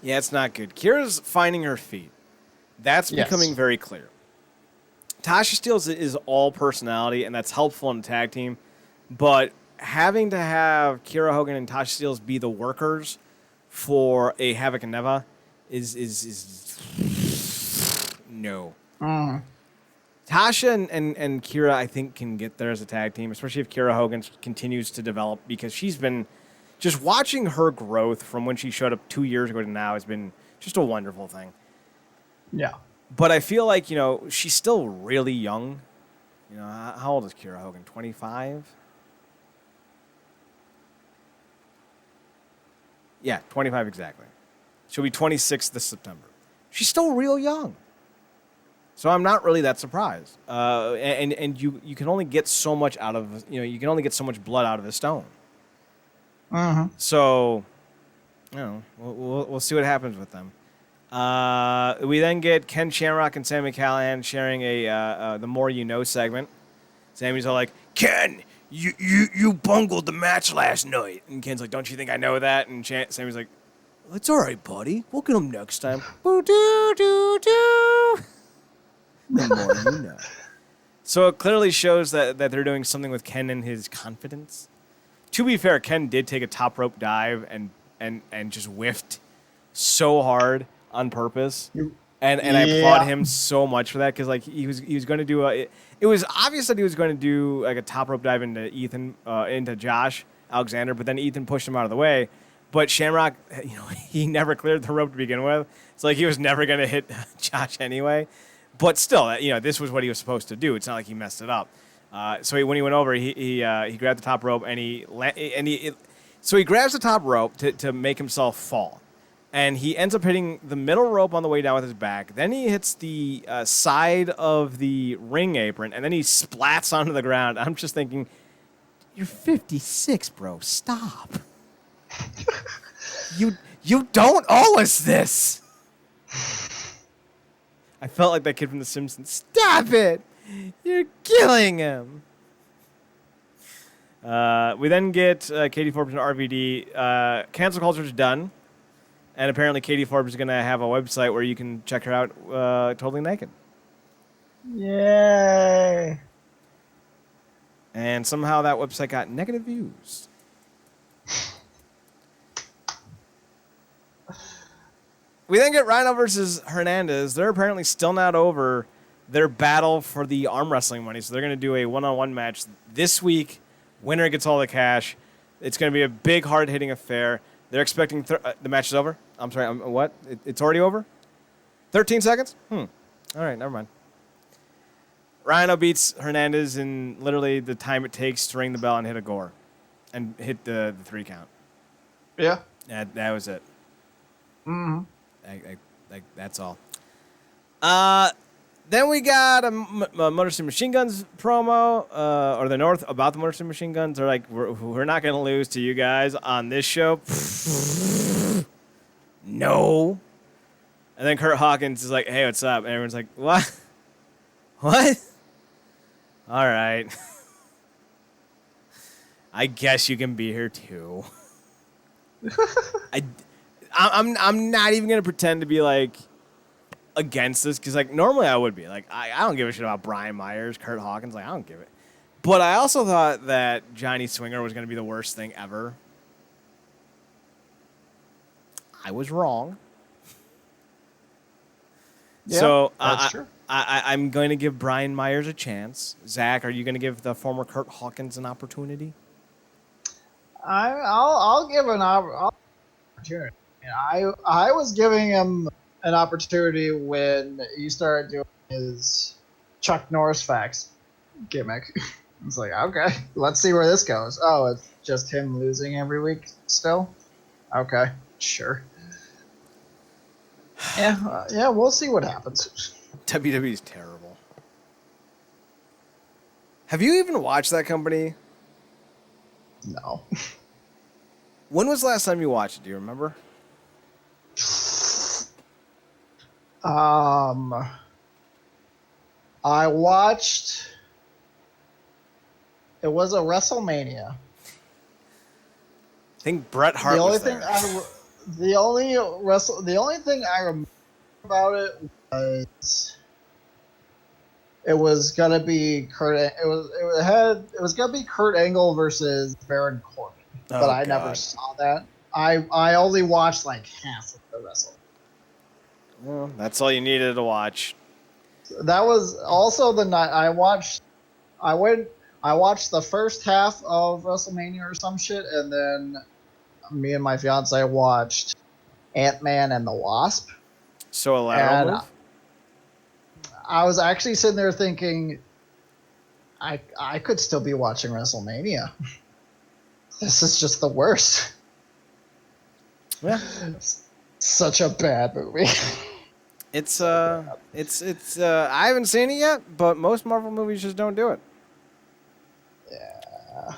Yeah, it's not good. Kiera's finding her feet. That's becoming very clear. Tasha Steelz is all personality, and that's helpful in a tag team. But having to have Kiera Hogan and Tasha Steelz be the workers for a Havoc and Neva is no. Tasha and Kiera, I think, can get there as a tag team, especially if Kiera Hogan continues to develop, because she's been just watching her growth from when she showed up 2 years ago to now has been just a wonderful thing. Yeah. But I feel like, she's still really young. How old is Kiera Hogan? 25? Yeah, 25 exactly. She'll be 26 this September. She's still real young. So I'm not really that surprised. And you can only get so much out of, you can only get so much blood out of a stone. So, we'll see what happens with them. We then get Ken Shamrock and Sami Callihan sharing a the More You Know segment. Sammy's all like, Ken, you bungled the match last night. And Ken's like, don't you think I know that? And Sammy's like, it's all right, buddy. We'll get him next time. Boo-doo-doo-doo. The more you know. So it clearly shows that they're doing something with Ken and his confidence. To be fair, Ken did take a top rope dive and just whiffed so hard on purpose. And I applaud him so much for that, because he was going to do it was obvious that he was going to do like a top rope dive into Josh Alexander, but then Ethan pushed him out of the way. But Shamrock, he never cleared the rope to begin with. It's like he was never going to hit Josh anyway. But still, this was what he was supposed to do. It's not like he messed it up. So when he went over, he grabbed the top rope and he grabs the top rope to make himself fall. And he ends up hitting the middle rope on the way down with his back. Then he hits the side of the ring apron, and then he splats onto the ground. I'm just thinking, you're 56, bro. Stop. You don't owe us this. I felt like that kid from The Simpsons. Stop it. You're killing him. We then get Katie Forbes and RVD. Cancel culture's done. And apparently Katie Forbes is going to have a website where you can check her out totally naked. Yay. And somehow that website got negative views. We then get Rhino versus Hernandez. They're apparently still not over their battle for the arm wrestling money. So they're going to do a one-on-one match this week. Winner gets all the cash. It's going to be a big, hard-hitting affair. They're expecting the match is over. I'm sorry. What? It's already over? 13 seconds? All right, never mind. Rhino beats Hernandez in literally the time it takes to ring the bell and hit a gore. And hit the 3 count. Yeah. That was it. Mm-hmm. That's all. Then we got a Motor City Machine Guns promo, or the North about the Motor City Machine Guns. They're like, we're not going to lose to you guys on this show. No. And then Curt Hawkins is like, hey, what's up? And everyone's like, what? What? All right. I guess you can be here too. I'm not even gonna pretend to be like against this because like normally I would be like I don't give a shit about Brian Myers, Curt Hawkins, like I don't give it. But I also thought that Johnny Swinger was gonna be the worst thing ever. I was wrong. Yeah, so that's true. I'm going to give Brian Myers a chance. Zach, are you going to give the former Curt Hawkins an opportunity? I'll give an opportunity. I was giving him an opportunity when he started doing his Chuck Norris facts gimmick. It's like, okay, let's see where this goes. Oh, it's just him losing every week still? Okay, sure. Yeah, we'll see what happens. WWE is terrible. Have you even watched that company? No. When was the last time you watched it? Do you remember? I watched. It was a WrestleMania. I think Bret Hart was there. The only thing I remember about it was gonna be Kurt. It was gonna be Kurt Angle versus Baron Corbin, but I never saw that. I only watched like half of the wrestling. Well, that's all you needed to watch. That was also the night I watched. I watched the first half of WrestleMania or some shit, and then me and my fiance watched Ant-Man and the Wasp. So a lateral move? I was actually sitting there thinking, I could still be watching WrestleMania. This is just the worst. Yeah. Such a bad movie. It's I haven't seen it yet, but most Marvel movies just don't do it. Yeah.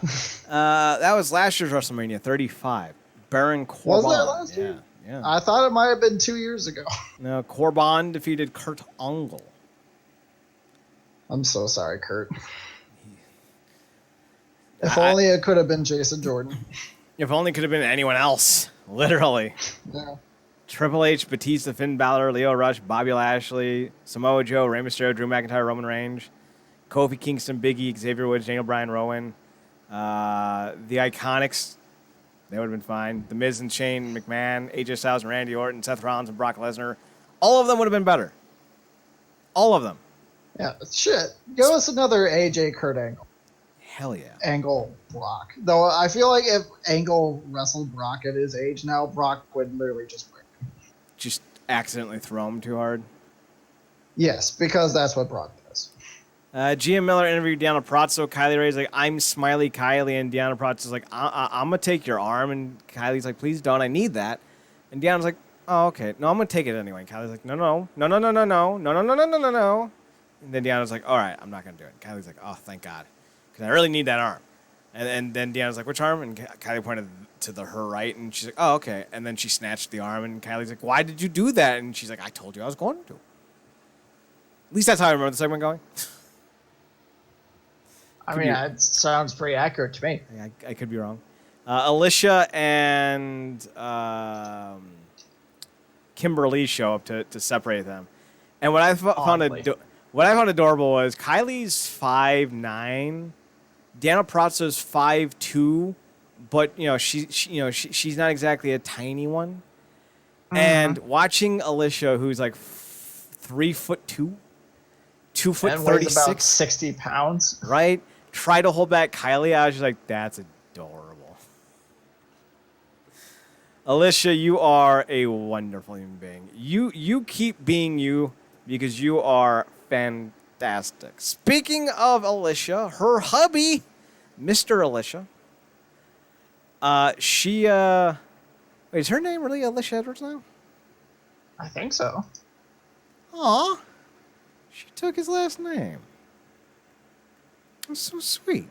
That was last year's WrestleMania 35. Baron Corbin. Was that last year? Yeah. I thought it might have been 2 years ago. No, Corbin defeated Kurt Angle. I'm so sorry, Kurt. If only it could have been Jason Jordan. If only it could have been anyone else. Literally. Yeah. Triple H, Batista, Finn Balor, Leo Rush, Bobby Lashley, Samoa Joe, Rey Mysterio, Drew McIntyre, Roman Reigns, Kofi Kingston, Big E, Xavier Woods, Daniel Bryan, Rowan, the Iconics. They would have been fine. The Miz and Shane McMahon, AJ Styles and Randy Orton, Seth Rollins and Brock Lesnar. All of them would have been better. All of them. Yeah, shit. Give us another AJ Kurt Angle. Hell yeah. Angle Brock. Though I feel like if Angle wrestled Brock at his age now, Brock would literally just break him. Just accidentally throw him too hard. Yes, because that's what Brock does. GM Miller interviewed Deanna Prazo. Kylie Ray's like, I'm Smiley Kylie. And Deanna Prazo's like, I'm going to take your arm. And Kylie's like, please don't. I need that. And Deanna's like, oh, okay. No, I'm going to take it anyway. And Kylie's like, no. And then Deanna's like, all right, I'm not going to do it. And Kylie's like, oh, thank God. Because I really need that arm. And then Deanna's like, which arm? And Kylie pointed to her right. And she's like, oh, okay. And then she snatched the arm. And Kylie's like, why did you do that? And she's like, I told you I was going to. At least that's how I remember the segment going. I mean, it sounds pretty accurate to me. I could be wrong. Alicia and Kimberly show up to separate them. And what I found adorable was Kylie's 5'9", Deanna Prazo's 5'2", but she's not exactly a tiny one. Mm-hmm. And watching Alicia, who's like 3'2", 2'36", about 60 pounds, right? Try to hold back Kylie. I was just like, that's adorable. Alicia, you are a wonderful human being. You keep being you because you are fantastic. Speaking of Alicia, her hubby, Mr. Alicia, wait, is her name really Alicia Edwards now? I think so. Aw, she took his last name. That's so sweet.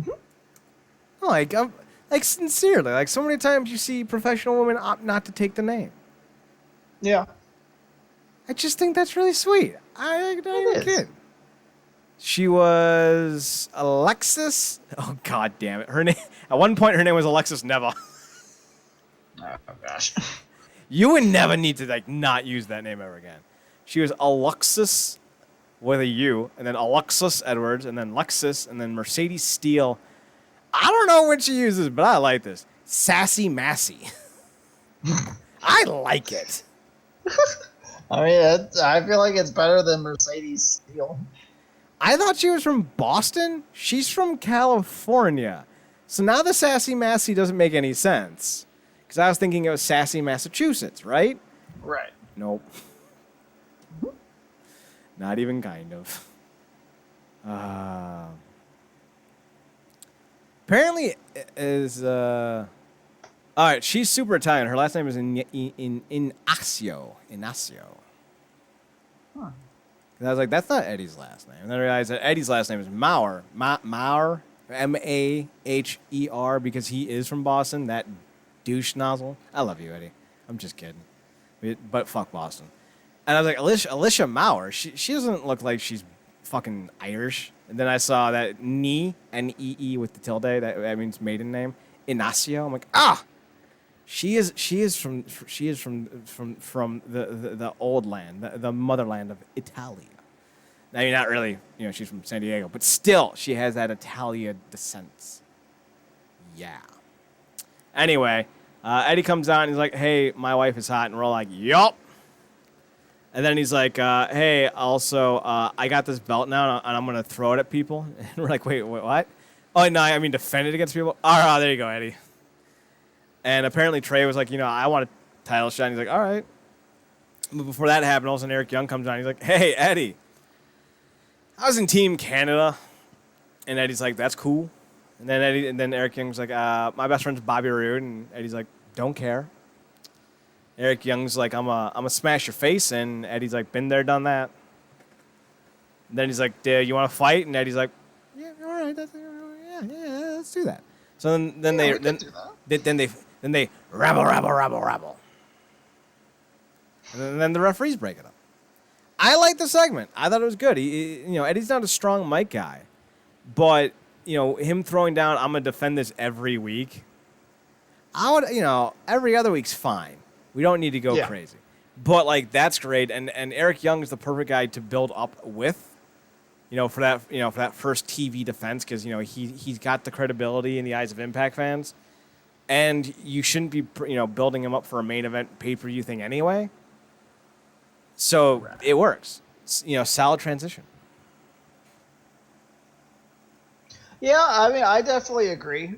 Mm-hmm. Like, sincerely. Like, so many times you see professional women opt not to take the name. Yeah. I just think that's really sweet. I don't even It is. kid. She was Alexis. Oh, God damn it. Her name, at one point, her name was Alexis Neva. Oh, gosh. You would never need to, like, not use that name ever again. She was Alexis with a U, and then Alexis Edwards, and then Lexus, and then Mercedes Steele. I don't know what she uses, but I like this. Sassy Massey. I like it. I mean, I feel like it's better than Mercedes Steel. I thought she was from Boston. She's from California. So now the Sassy Massey doesn't make any sense. Because I was thinking it was Sassy, Massachusetts, right? Right. Nope. Not even kind of. Apparently is all right, she's super Italian. Her last name is Inacio. Huh. And I was like, that's not Eddie's last name. And then I realized that Eddie's last name is Maurer. Maurer, Maher, because he is from Boston, that douche nozzle. I love you, Eddie. I'm just kidding. But fuck Boston. And I was like, Alicia Maurer, she doesn't look like she's fucking Irish. And then I saw that N-E-E with the tilde, that means maiden name, Inacio. I'm like, she is from the old land, the motherland of Italia. I mean, not really, she's from San Diego, but still, she has that Italia descent. Yeah. Anyway, Eddie comes out and he's like, hey, my wife is hot, and we're all like, yup. And then he's like, hey, also, I got this belt now, and I'm going to throw it at people. And we're like, wait, what? Oh, no, I mean defend it against people? Oh, there you go, Eddie. And apparently Trey was like, I want a title shot. And he's like, all right. But before that happened, all of a sudden Eric Young comes on. He's like, hey, Eddie, I was in Team Canada. And Eddie's like, that's cool. And then Eric Young was like, my best friend's Bobby Roode. And Eddie's like, don't care. Eric Young's like, I'm a smash your face in. And Eddie's like, been there, done that. And then he's like, you want to fight? And Eddie's like, yeah, all right, yeah, let's do that. So then they rabble. And then the referees break it up. I like the segment. I thought it was good. Eddie's not a strong mic guy, but him throwing down, I'm gonna defend this every week. I would, every other week's fine. We don't need to go crazy, but that's great. And Eric Young is the perfect guy to build up with. For that first TV defense, because he's got the credibility in the eyes of Impact fans, and you shouldn't be building him up for a main event pay-per-view thing anyway. So it works. Solid transition. Yeah, I mean, I definitely agree.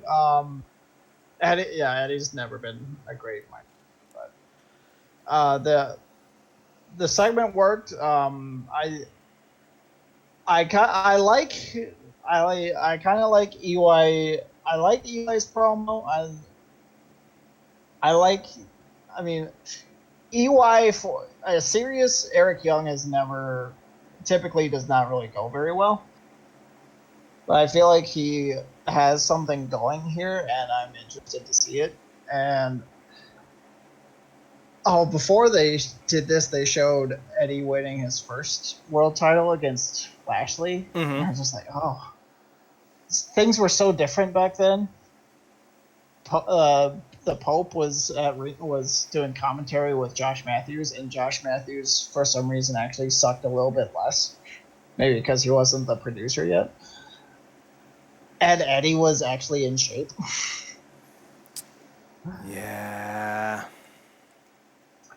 Eddie's never been a great mic, but the segment worked. I kind of like EY. I like EY's promo. I mean, EY for a serious Eric Young typically does not really go very well. But I feel like he has something going here, and I'm interested to see it. And before they did this, they showed Eddie winning his first world title against Lashley. Mm-hmm. And I was just like, things were so different back then. The Pope was doing commentary with Josh Matthews, and Josh Matthews, for some reason, actually sucked a little bit less. Maybe because he wasn't the producer yet. And Eddie was actually in shape. Yeah.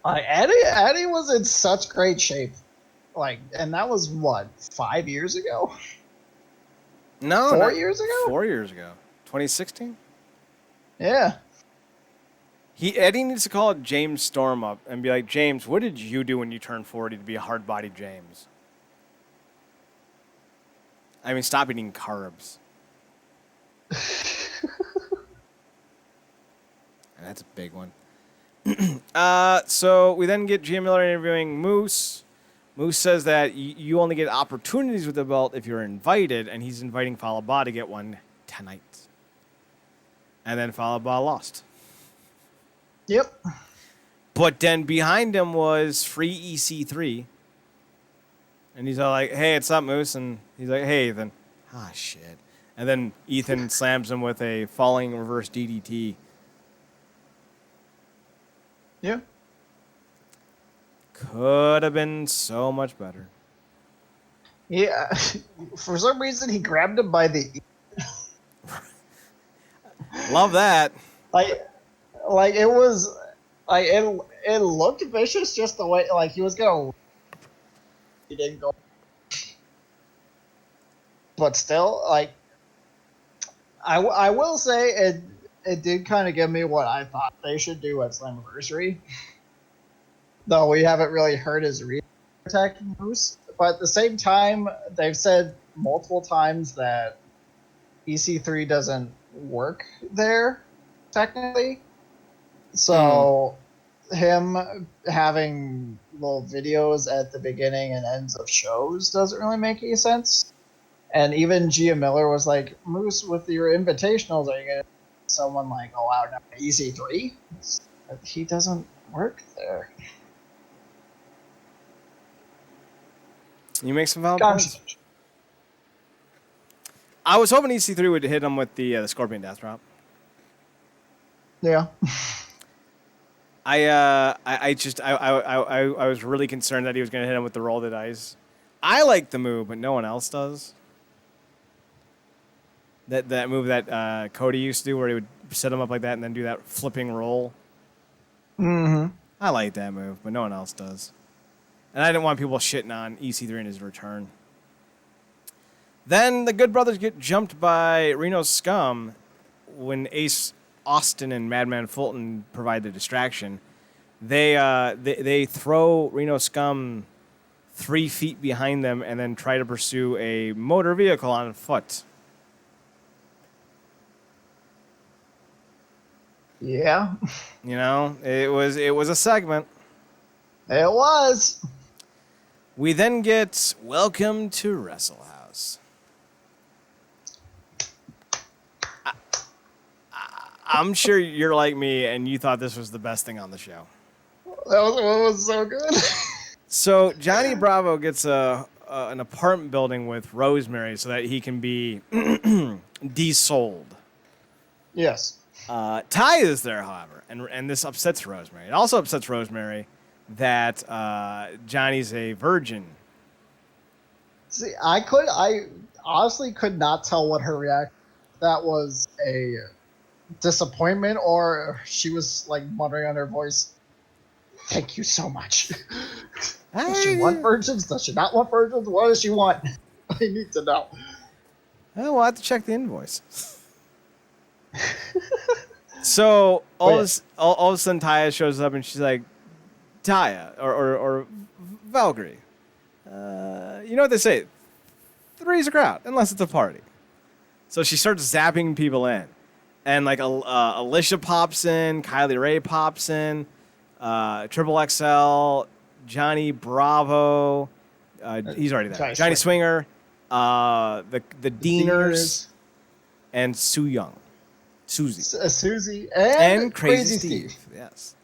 Eddie was in such great shape. And that was what, 5 years ago? No. 4 years ago? 4 years ago. 2016? Yeah. Eddie needs to call James Storm up and be like, James, what did you do when you turned 40 to be a hard-bodied James? I mean, stop eating carbs. And that's a big one. So we then get GM Miller interviewing Moose. Moose says that you only get opportunities with the belt if you're invited, and he's inviting Falaba to get one tonight. and then followed by Lost. Yep. But then behind him was Free EC3. And he's all like, hey, it's up, Moose. And he's like, hey, Ethan. Ah, shit. And then Ethan slams him with a falling reverse DDT. Yeah. Could have been so much better. Yeah. For some reason, he grabbed him by the Love that. Like it was, like it looked vicious just the way, like he was gonna. He didn't go. But still, like, I will say it did kind of give me what I thought they should do at Slammiversary. Though we haven't really heard his attacking Moose. But at the same time, they've said multiple times that EC3 doesn't work there, technically. So him having little videos at the beginning and ends of shows doesn't really make any sense. And even Gia Miller was like, Moose, with your invitationals, are you going to someone like, oh, out now EC3? He doesn't work there. You make some valid points. I was hoping EC3 would hit him with the Scorpion Death Drop. Yeah. I was really concerned that he was going to hit him with the roll the dice. I like the move, but no one else does. That move that Cody used to do, where he would set him up like that and then do that flipping roll. Mm-hmm. I like that move, but no one else does. And I didn't want people shitting on EC3 in his return. Then the Good Brothers get jumped by Reno Scum when Ace Austin and Madman Fulton provide the distraction. They throw Reno Scum 3 feet behind them and then try to pursue a motor vehicle on foot. Yeah. You know, it was a segment. It was. We then get Welcome to WrestleHouse. I'm sure you're like me and you thought this was the best thing on the show. That was so good. So Johnny Bravo gets an apartment building with Rosemary so that he can be desold. Yes. Ty is there, however, and this upsets Rosemary. It also upsets Rosemary that Johnny's a virgin. See, I honestly could not tell what her reaction. That was a disappointment, or she was like muttering on her voice, "Thank you so much." Does she want virgins? Does she not want virgins? What does she want? I need to know. Well, we'll have to check the invoice. So all of a sudden, Taya shows up and she's like, Taya or Valkyrie. You know what they say? Three's a crowd, unless it's a party. So she starts zapping people in. And like Alicia pops in, Kylie Ray pops in, Triple XL, Johnny Bravo, he's already there. Johnny Swinger, the Deaners, and Sue Young. Susie and Crazy Steve. Yes.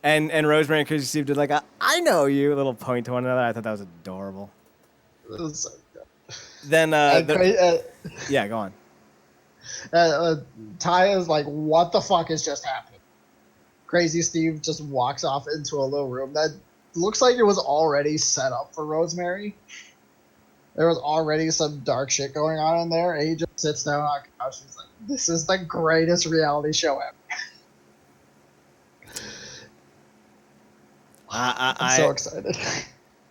And Rosemary and Crazy Steve did like I know you little point to one another. I thought that was adorable. It was so good. Then yeah, go on. Ty is like, what the fuck is just happening? Crazy Steve just walks off into a little room that looks like it was already set up for Rosemary. There was already some dark shit going on in there, and he just sits down on the couch and he's like, this is the greatest reality show ever. I'm so excited.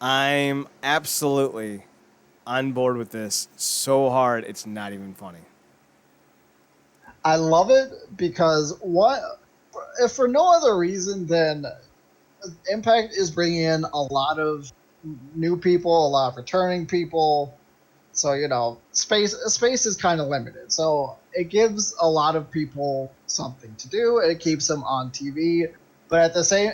I'm absolutely on board with this so hard it's not even funny. I love it because if for no other reason than Impact is bringing in a lot of new people, a lot of returning people. So, you know, space is kind of limited. So it gives a lot of people something to do. It keeps them on TV. But at the same,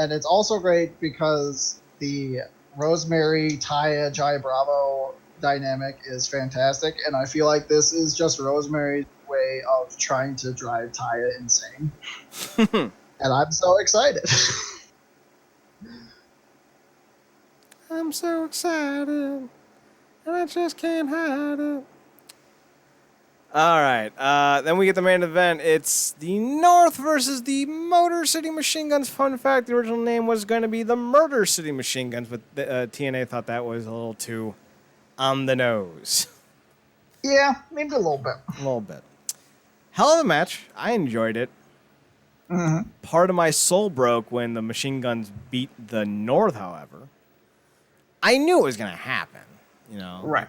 and it's also great because the Rosemary, Taya, Jai Bravo dynamic is fantastic. And I feel like this is just Rosemary's way way of trying to drive Taya insane. And I'm so excited. I'm so excited, and I just can't hide it. All right, then we get the main event. It's the North versus the Motor City Machine Guns. Fun fact, the original name was going to be the Murder City Machine Guns, but TNA thought that was a little too on the nose. Yeah, maybe a little bit. A little bit. Hell of a match. I enjoyed it. Mm-hmm. Part of my soul broke when the Machine Guns beat the North, however. I knew it was going to happen, you know. Right.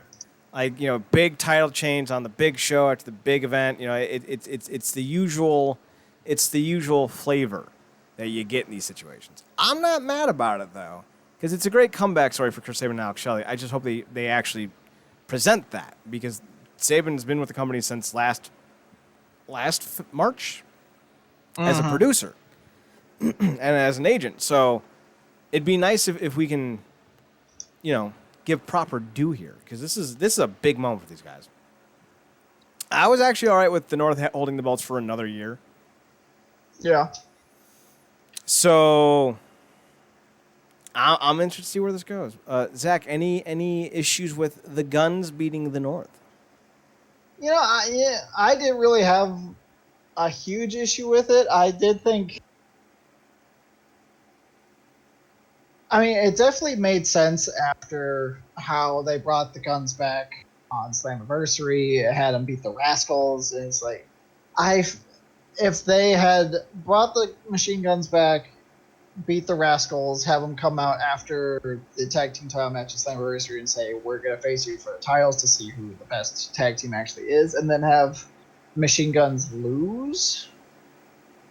Like, you know, big title change on the big show after the big event. You know, it's the usual flavor that you get in these situations. I'm not mad about it, though, because it's a great comeback story for Chris Sabin and Alex Shelley. I just hope they actually present that, because Sabin's been with the company since last March as a producer and as an agent. So it'd be nice if we can, you know, give proper due here, because this is a big moment for these guys. I was actually all right with the North holding the belts for another year. Yeah. So I'm interested to see where this goes. Zach, any issues with the Guns beating the North? You know, I didn't really have a huge issue with it. I did think, I mean, it definitely made sense after how they brought the Guns back on Slammiversary, had them beat the Rascals, and it's like, if they had brought the Machine Guns back, beat the Rascals, have them come out after the tag team title match at Slammiversary and say, we're going to face you for the titles to see who the best tag team actually is, and then have Machine Guns lose,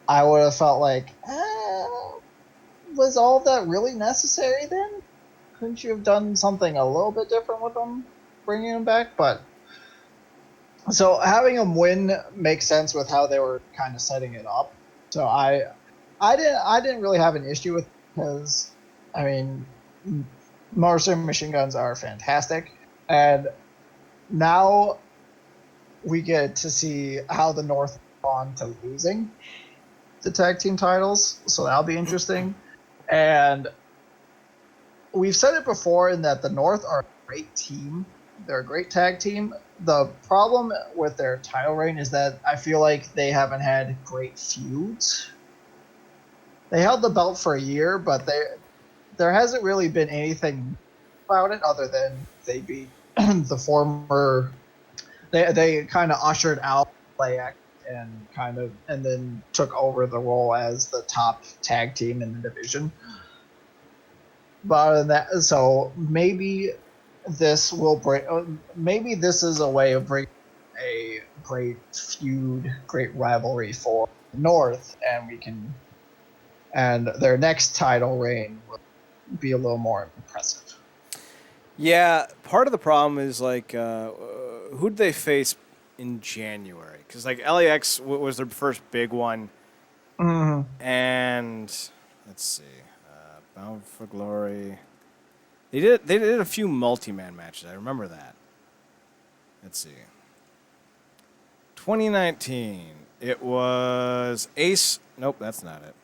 I would have felt like, was all of that really necessary then? Couldn't you have done something a little bit different with them, bringing them back? But so having them win makes sense with how they were kind of setting it up. So I didn't really have an issue with it, because I mean, Motor City Machine Guns are fantastic, and now we get to see how the North on to losing the tag team titles, so that'll be interesting. And we've said it before in that the North are a great team. They're a great tag team. The problem with their title reign is that I feel like they haven't had great feuds. They held the belt for a year, but there hasn't really been anything about it other than they beat the former. They kind of ushered out Playak and then took over the role as the top tag team in the division. But other than that, so maybe this will bring. Maybe this is a way of bringing a great feud, great rivalry for North, and their next title reign will be a little more impressive. Yeah, part of the problem is, like, who'd they face in January? Because, like, LAX was their first big one. Mm-hmm. And let's see, Bound for Glory. They did a few multi-man matches. I remember that. Let's see. 2019. It was Ace. Nope, that's not it.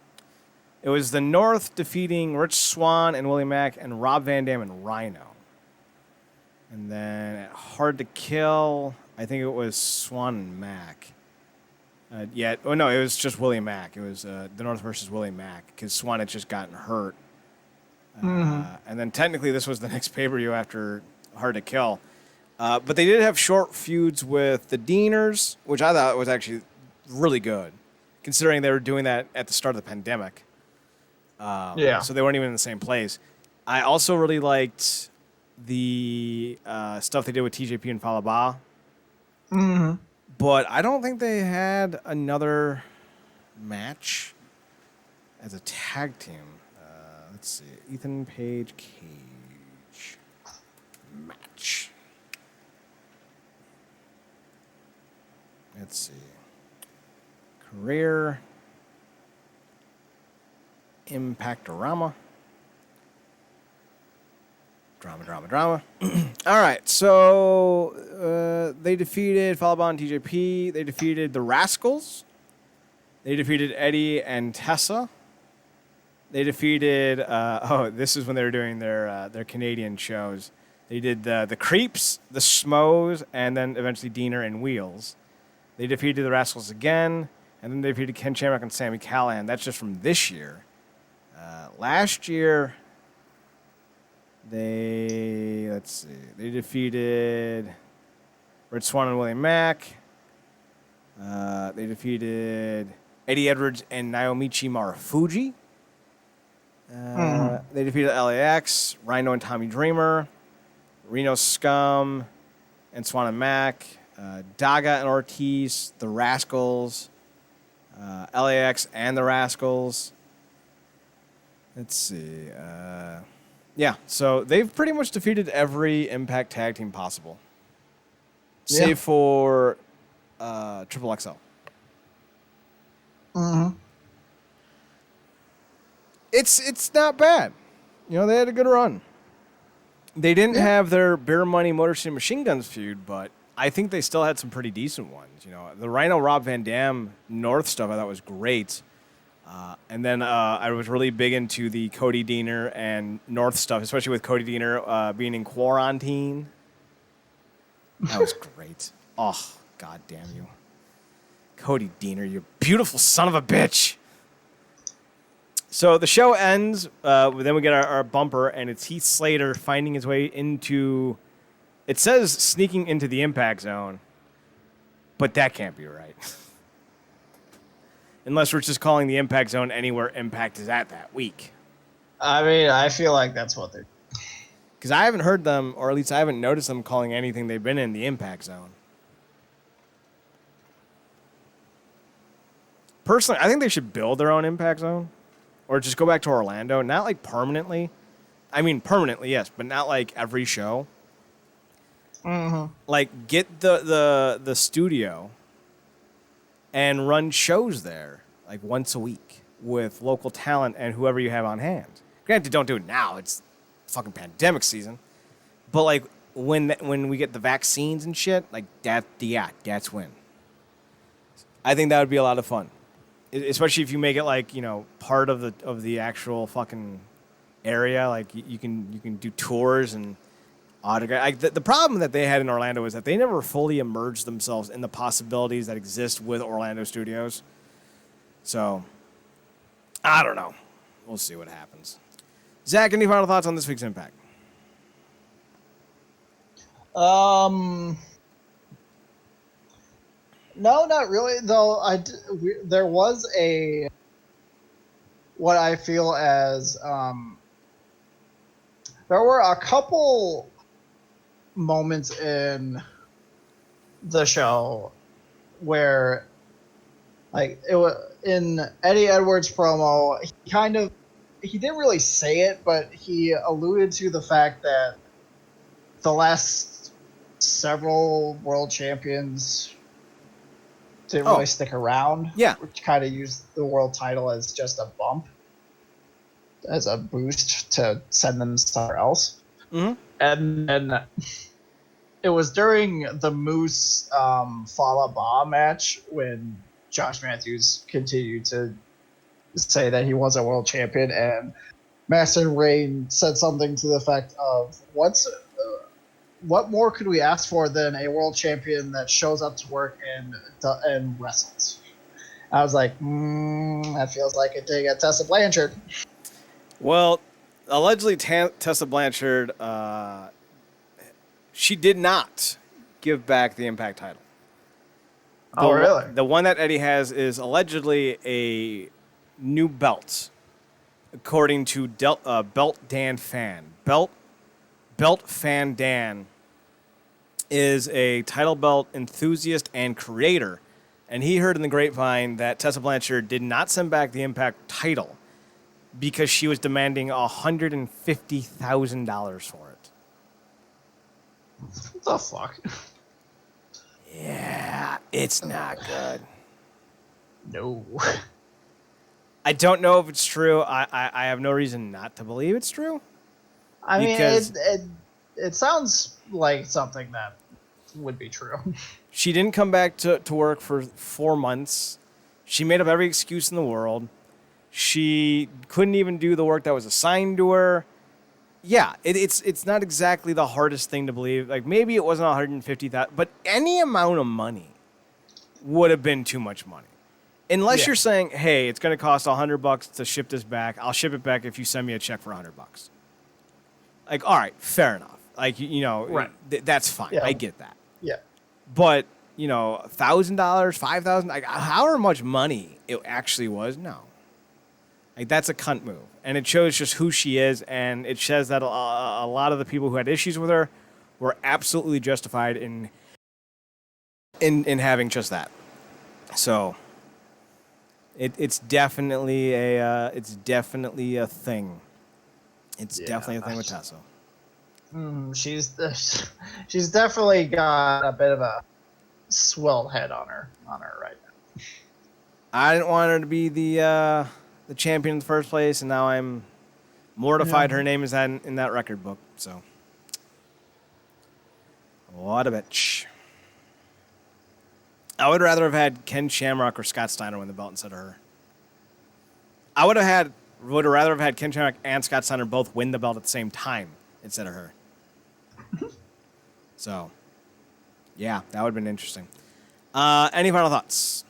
It was the North defeating Rich Swann and Willie Mack and Rob Van Dam and Rhino. And then at Hard to Kill, I think it was Swann and Mack. It was just Willie Mack. It was the North versus Willie Mack, because Swann had just gotten hurt. And then technically this was the next pay-per-view after Hard to Kill. But they did have short feuds with the Deaners, which I thought was actually really good, considering they were doing that at the start of the pandemic. So they weren't even in the same place. I also really liked the stuff they did with TJP and Falaba. Mm-hmm. But I don't think they had another match as a tag team. Let's see. Ethan Page Cage match. Let's see. Career Impactorama. Drama. All right, so they defeated Fallah Bahh and TJP. They defeated the Rascals. They defeated Eddie and Tessa. They defeated. This is when they were doing their Canadian shows. They did the Creeps, the Schmoes, and then eventually Diener and Wheels. They defeated the Rascals again, and then they defeated Ken Shamrock and Sami Callihan. That's just from this year. Last year, they defeated Red Swan and William Mack. They defeated Eddie Edwards and Naomichi Marufuji. They defeated LAX, Rhino and Tommy Dreamer, Reno Scum and Swan and Mack, Daga and Ortiz, the Rascals, LAX and the Rascals. Let's see. So they've pretty much defeated every Impact tag team possible, save for Triple XL. It's not bad. You know, they had a good run. They didn't have their Beer Money Motor City Machine Guns feud, but I think they still had some pretty decent ones. You know, the Rhino Rob Van Dam North stuff I thought was great. And then I was really big into the Cody Deaner and North stuff, especially with Cody Deaner being in quarantine. That was great. Oh, God damn you. Cody Deaner, you beautiful son of a bitch. So the show ends, then we get our bumper, and it's Heath Slater finding his way into, it says sneaking into the Impact Zone, but that can't be right. Unless we're just calling the Impact Zone anywhere Impact is at that week. I mean, I feel like that's what they're... Because I haven't heard them, or at least I haven't noticed them calling anything they've been in the Impact Zone. Personally, I think they should build their own Impact Zone. Or just go back to Orlando. Not like permanently. I mean, permanently, yes, but not like every show. Like, get the studio and run shows there, like once a week, with local talent and whoever you have on hand. Granted, don't do it now. It's fucking pandemic season. But, like, when we get the vaccines and shit, like, that's when. I think that would be a lot of fun. Especially if you make it like, you know, part of the actual fucking area. Like you can do tours and autograph. Like the problem that they had in Orlando is that they never fully immersed themselves in the possibilities that exist with Orlando studios. So I don't know. We'll see what happens. Zach, any final thoughts on this week's Impact? No, not really. Though there was what I feel as there were a couple moments in the show where, like, it was in Eddie Edwards' promo. He didn't really say it, but he alluded to the fact that the last several world champions didn't really stick around. Yeah. Which kind of used the world title as just a bump, as a boost to send them somewhere else. And then it was during the Moose Fallah Bahh match when Josh Matthews continued to say that he was a world champion, and Master Rain said something to the effect of, what more could we ask for than a world champion that shows up to work and wrestles? I was like, that feels like a dig at Tessa Blanchard. Well, allegedly Tessa Blanchard, she did not give back the Impact title. Oh, really? The one that Eddie has is allegedly a new belt, according to Belt Dan Fan. Belt Fan Dan is a title belt enthusiast and creator, and he heard in the grapevine that Tessa Blanchard did not send back the Impact title because she was demanding $150,000 for it. What the fuck? Yeah, it's not good. No. I don't know if it's true. I have no reason not to believe it's true. I mean, because it sounds like something that would be true. she didn't come back to work for 4 months. She made up every excuse in the world. She couldn't even do the work that was assigned to her. Yeah, it's not exactly the hardest thing to believe. Like, maybe it wasn't 150,000, but any amount of money would have been too much money. Unless you're saying, hey, it's going to cost $100 to ship this back. I'll ship it back if you send me a check for $100. Like, all right, fair enough. Like, Right. That's fine. Yeah. I get that. Yeah. But, $1,000, $5,000, like, however much money it actually was, no. Like, that's a cunt move. And it shows just who she is, and it shows that a lot of the people who had issues with her were absolutely justified in having just that. So, it's definitely a thing. It's definitely a thing with Tessa. She's definitely got a bit of a swelled head on her right now. I didn't want her to be the champion in the first place, and now I'm mortified her name is in that record book. So, what a bitch. I would rather have had Ken Shamrock or Scott Steiner win the belt instead of her. I would have rather have had Ken Shamrock and Scott Steiner both win the belt at the same time instead of her. So, yeah, that would have been interesting. Any final thoughts?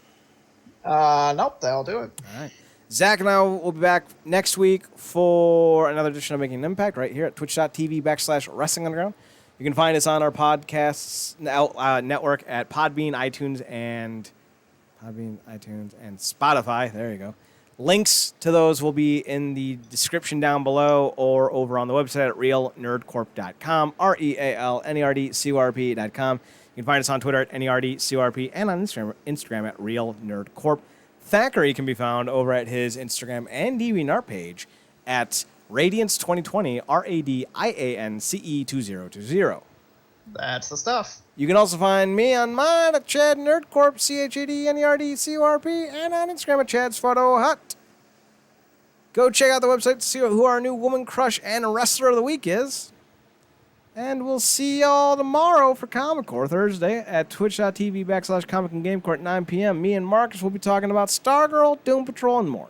Nope, that'll do it. All right. Zach and I will be back next week for another edition of Making an Impact right here at twitch.tv/WrestlingUnderground. You can find us on our podcasts network at Podbean, iTunes, and Spotify. There you go. Links to those will be in the description down below or over on the website at realnerdcorp.com, REALNERDCORP.com. You can find us on Twitter at NERDCORP and on Instagram at realnerdcorp. Thackeray can be found over at his Instagram and DeviantArt page at Radiance2020, RADIANCE2020. That's the stuff. You can also find me on mine at Chad NerdCorp, CHADNERDCORP, and on Instagram at Chad's Photo Hut. Go check out the website to see who our new woman crush and wrestler of the week is. And we'll see y'all tomorrow for ComicCorp Thursday at twitch.tv/Comic and GameCorp at 9 p.m. Me and Marcus will be talking about Stargirl, Doom Patrol, and more.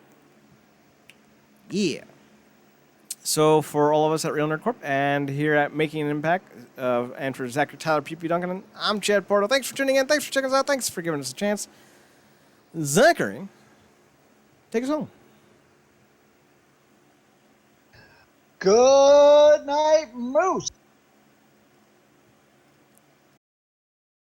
Yeah. So for all of us at Real Nerd Corp and here at Making an Impact, and for Zachary, Tyler, P.P. Duncan, I'm Chad Porto. Thanks for tuning in. Thanks for checking us out. Thanks for giving us a chance. Zachary, take us home. Good night, Moose.